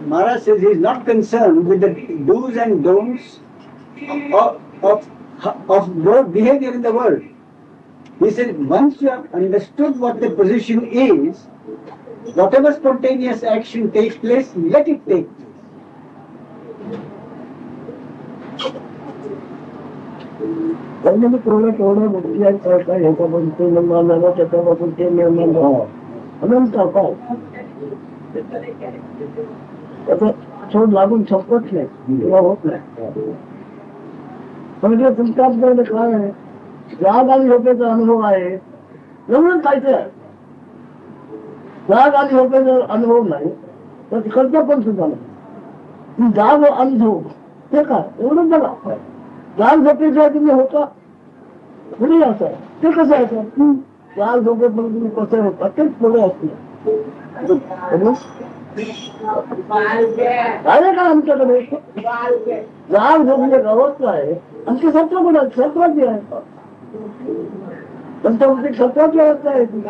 Maharaj says he is not concerned with the do's and don'ts of your behavior in the world. He said, once you have understood what the position is, whatever spontaneous action takes place, let it take place. म्हणजे तेवढ्या गोष्टी आहेत काय ह्याच्यापासून ते निर्माण झालं त्याच्यापासून ते निर्माण झालं अनंत काय त्याचा शोध लागून शकत नाही किंवा होत नाही. म्हणजे तुमच्याकडे काय आहे राग आणि झोपेचा अनुभव आहे एवढं काय ते राग आणि झोपेचा अनुभव नाही तर तिकडचा पण सुद्धा नाही. जाग आणि झोप ते काय एवढं बघा राग झोपेचं आहे तुम्ही होता पुढे असं ते कसं असं राग झोपेत मग तुम्ही कसं होता तेच पुढे असते. आहे का आमच्याकडे राग झोपले अवस्था आहे आणि ते सत्वाची आहे पंचभौतिक सत्वाची अवस्था आहे ती.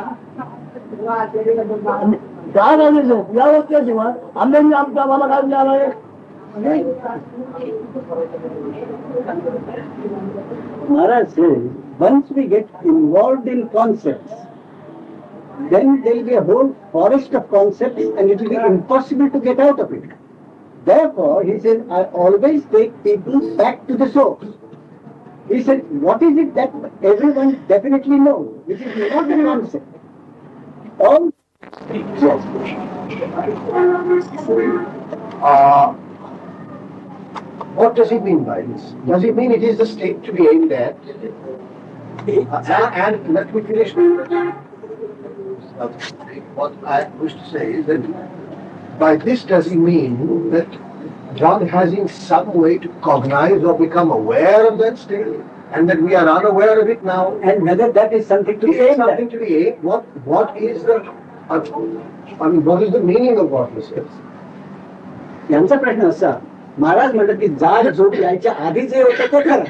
राग आणि झोप या अवस्थेशिवाय आम्ही आमच्या आम्हाला काय ज्ञान आहे. Maharaj says, once we get involved in concepts, then there will be a whole forest of concepts and it will be impossible to get out of it. Therefore, he says, I always take people back to the source. He said, what is it that everyone definitely knows, which is not a concept? All What does he mean by this? Does he mean it is the state to be aimed at? And let me finish. What I wish to say is that by this does he mean that one has in some way to cognize or become aware of that state and that we are unaware of it now? and whether that is something to be aimed at. Something to be aimed. What is the, what is the meaning of what he says? यांचा प्रश्न असा महाराज म्हणतात की जाग झोप यायच्या आधी जे होतं ते खरं.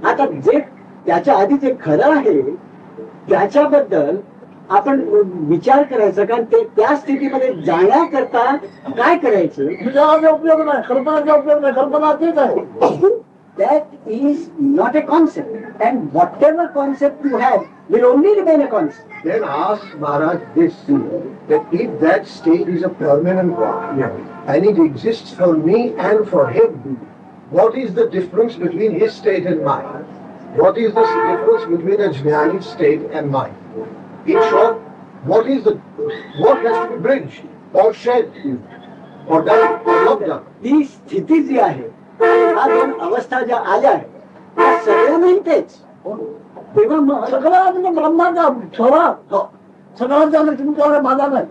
आता जे त्याच्या आधी जे खरं आहे त्याच्याबद्दल आपण विचार करायचा कारण ते त्या स्थितीमध्ये जाण्याकरता काय करायचं विचाराचा उपयोग नाही कल्पनाचा उपयोग नाही कल्पना तेच आहे. that is not a concept. And whatever concept you have will only remain a concept. Then ask Maharaj this, that if that state is a permanent one, and it exists for me and for him, what is the difference between his state and mine? What is the difference between a jnani's state and mine? In short, what has to be bridged or shed or done or not done? ती स्थिती जी आहे ह्या दोन अवस्था ज्या आल्या आहेत त्या सगळ्या माहितीच तेव्हा मग सगळा ब्रह्माचा स्वभाव, सगळ्यांचा तुमच्याकडे माझा नाही.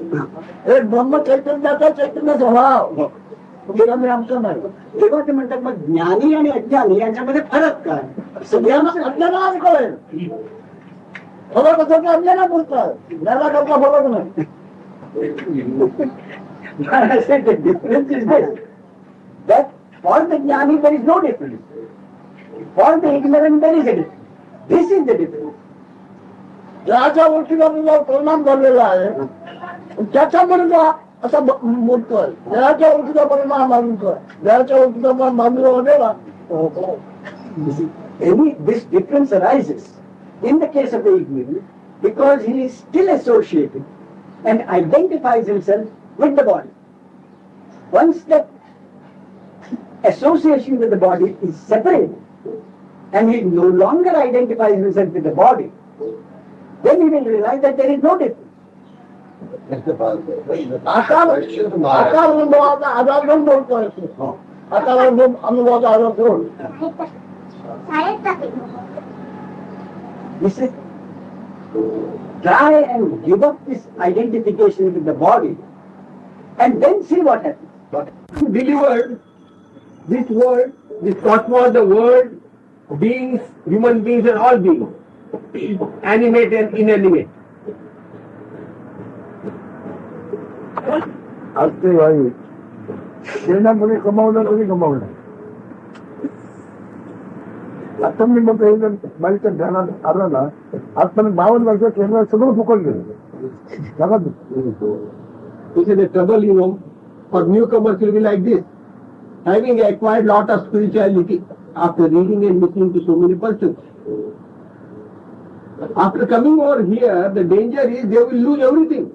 हे ब्रह्म चैतन्याचा चैतन्य स्वभाव, तुमचा मी आमचा नाही. तेव्हा ते म्हणतात मग ज्ञानी आणि अज्ञानी यांच्यामध्ये फरक काय? सगळ्यांना अज्ञानाला कळेल. फरक असं की अज्ञाना बोलतात, ज्ञाना करता फरक नाही. I said the difference is this, that for the jnani there is no difference. For the ignorant there is a difference. This is the difference. ज्याच्या गोष्टीला तुझा परिणाम झालेला आहे त्याच्यामुळे तो असा बोलतोय. ज्याच्या गोष्टीचा परिणाम मानतोय, ज्याच्या गोष्टीचा परिणाम मानला गेला. This difference arises in the case of the ignorant because he is still associated and identifies himself with the body. Once that association with the body is separated and he no longer identifies himself with the body, then he will realize that there is no difference. आकार अनुभवाचा आधार घेऊन बोलतोय. आकार अनुभवाचा आधार घेऊन He said, try and give up this identification with the body and then see what happens. He delivered this world, this cosmos, the world, beings, human beings and all beings, animate and inanimate. असते भाई त्यांना कोणी कमावलं कोणी कमावलं. आता मी मग बाईच्या ध्यानात आलं ना, आजपर्यंत 52 वर्ष केंद्रात सगळं फुकट गेलं. This is the trouble, for newcomers will be like this. Having acquired lot of spirituality after reading and listening to so many persons. After coming over here, the danger is they will lose everything.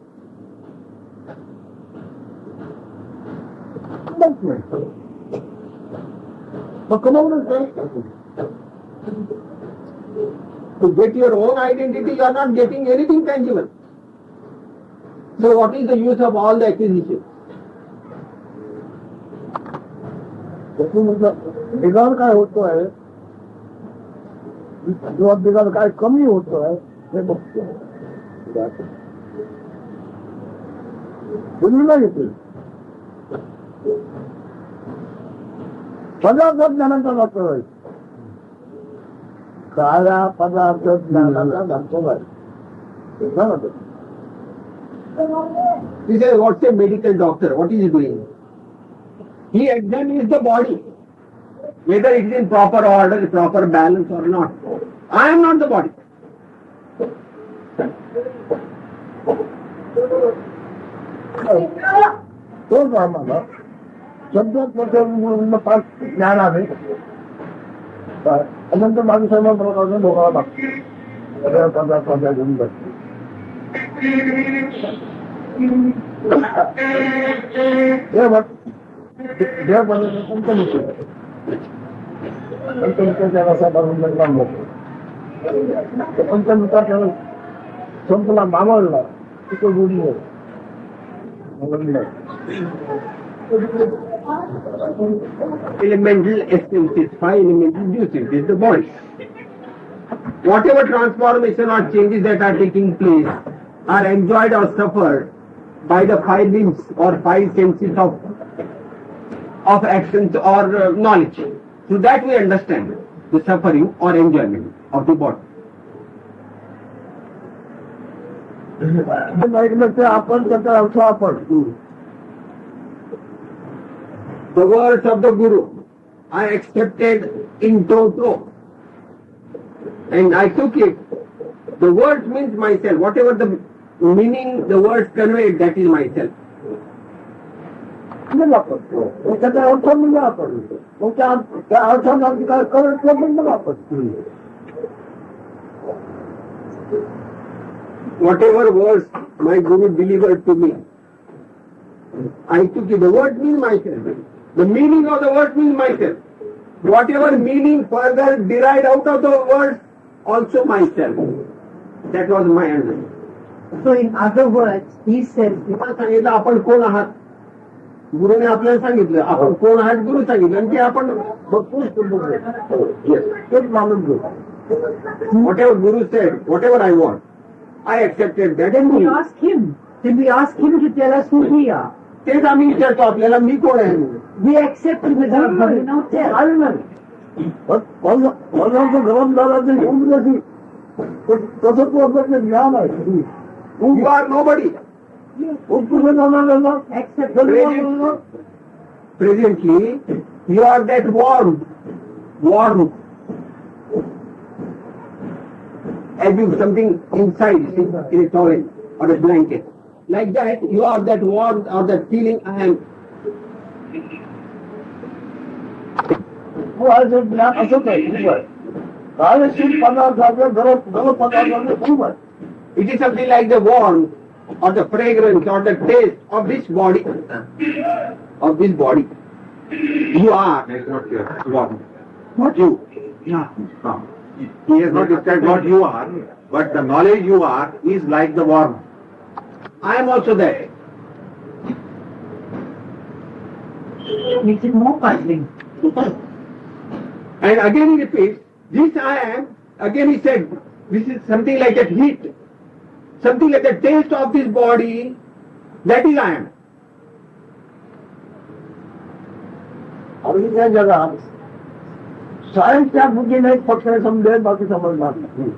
मग कमावलं काय? To get your own identity, you are not getting anything tangible. So what is the use of all the acquisition? बिघाड काय होतोय, किंवा बिघाड काय कमी होतोय हे बघतोय. बुद्धीला घेतोय पदार्थ ज्ञानाचा डॉक्टर आहे. सारा पदार्थ ज्ञानाचा डॉक्टर आहे. He says, what's a medical doctor? What is he doing? He examines the body, whether it is in proper order, proper balance or not. I am not the body. तोच आम्हाला सगळ्यात मोठं पाच ज्ञान आहे. अनंत माझ्या सर्व प्रकारचे लोकांना लागतो सगळ्या पदार्थाच्या घेऊन बसतो. पंचविचार संपला मावळला तिथे Gudi Elemental essences, 5 elemental juices is the body. Whatever transformation or changes that are taking place are enjoyed or suffered by the 5 limbs or 5 senses of actions or knowledge. Through that we understand the suffering or enjoyment of the body. आपण त्याचा अर्थ आपण The words of the Guru I accepted in toto and I took it. The words means myself. Whatever the meaning the words convey, that is myself. दिला पडतो त्याच्या अर्थाने दिला पडतो मग त्या अर्थाने आमची काय करत पण दिला पडतो Whatever words my Guru delivered to me, I took it. The word means myself. The meaning of the word means myself. Whatever meaning further derived out of the word, also myself. That was my understanding. So in other words, he says, आपण सांगितलं आपण कोण आहात, गुरुने आपल्याला सांगितलं आपण कोण आहात, गुरु सांगितलं आणि ते आपण भरपूर तेच मानून घेऊ whatever Guru said, whatever I want, I accepted that. then we ask him. Then we ask him to tell us who we are. तेच आम्ही विचारतो आपल्याला मी कोण आहे म्हणून. We accept him without having no tell. काय नाही माझं गरम झाला ते घेऊन नाही तसं तू आपल्याकडे ज्ञान आहे You are nobody. तुझे जाणार Accept Presently, you are that warm, as if something inside in a towel or a blanket. Like that, you are that warmth or that feeling I am. तू आहे ज्ञान असंच आहे खूप आहे कार्यशील पदार्थाचं गरम पदार्थाचं खूप आहे It is something like the warmth or the fragrance or the taste of this body. Of this body. You are. That's not your warm. What you? Yeah. No. He has not described what you are, but the knowledge you are is like the worm. I am also that. makes it more puzzling. And again he repeats, this I am, again he said, this is something like that heat, something like the taste of this body, that is I am. आणि त्या जगात science त्या बुद्धीने फक्त समजेल बाकी समजणार नाही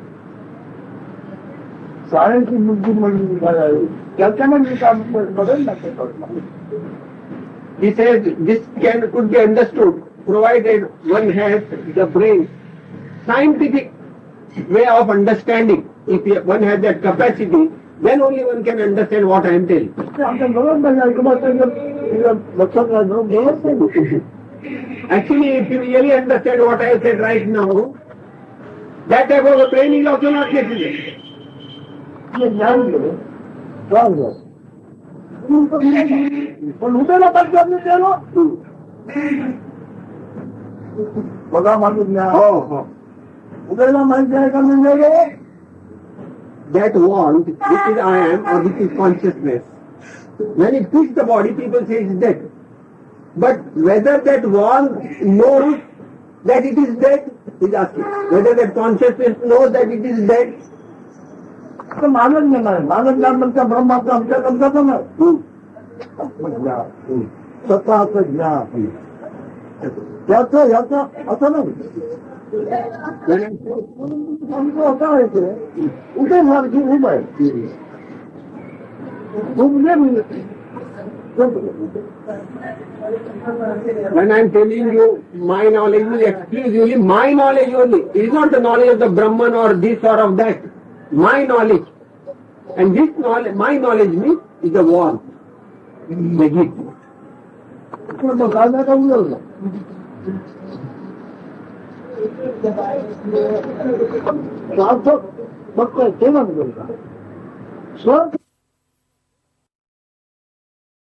सायन्सची बुद्धी म्हणजे काय आहे त्याच्याने मी काम बदल लागते He says this could be understood provided one has the brain, scientific way of understanding. If one has that capacity, then only one can understand what I am telling. आमच्या गरज नाही लक्षात राहणं गरज नाही Actually, if you really understand what I said right now, that type of a training is also not necessary. हे ज्ञान गेलं चांगलं पण उद्याला पाहिजे आम्ही केलो बघा माझं ज्ञान Oh. उद्याला माहिती आहे का म्हणजे That want, which is I am or which is consciousness, when it quits the body, people say it's dead. But whether that want knows that it is dead, is asking. Whether that consciousness knows that it is dead, तर माझं ज्ञान आहे माझं ज्ञान म्हणजे ब्रह्माचं आमच्या समजाचं नाही स्वतःचं ज्ञान त्याचं याचं असं नाही when I say, आमचं असं आहे ते उद्या सारखी उभ आहे when I am telling you my knowledge is exclusively my knowledge only. It is not the knowledge of the Brahman or this or of that. My knowledge. And this knowledge, my knowledge means is the warmth, the heat. काय नाही का उजळलं सार्थक फक्त ते म्हणतो का स्वर्ग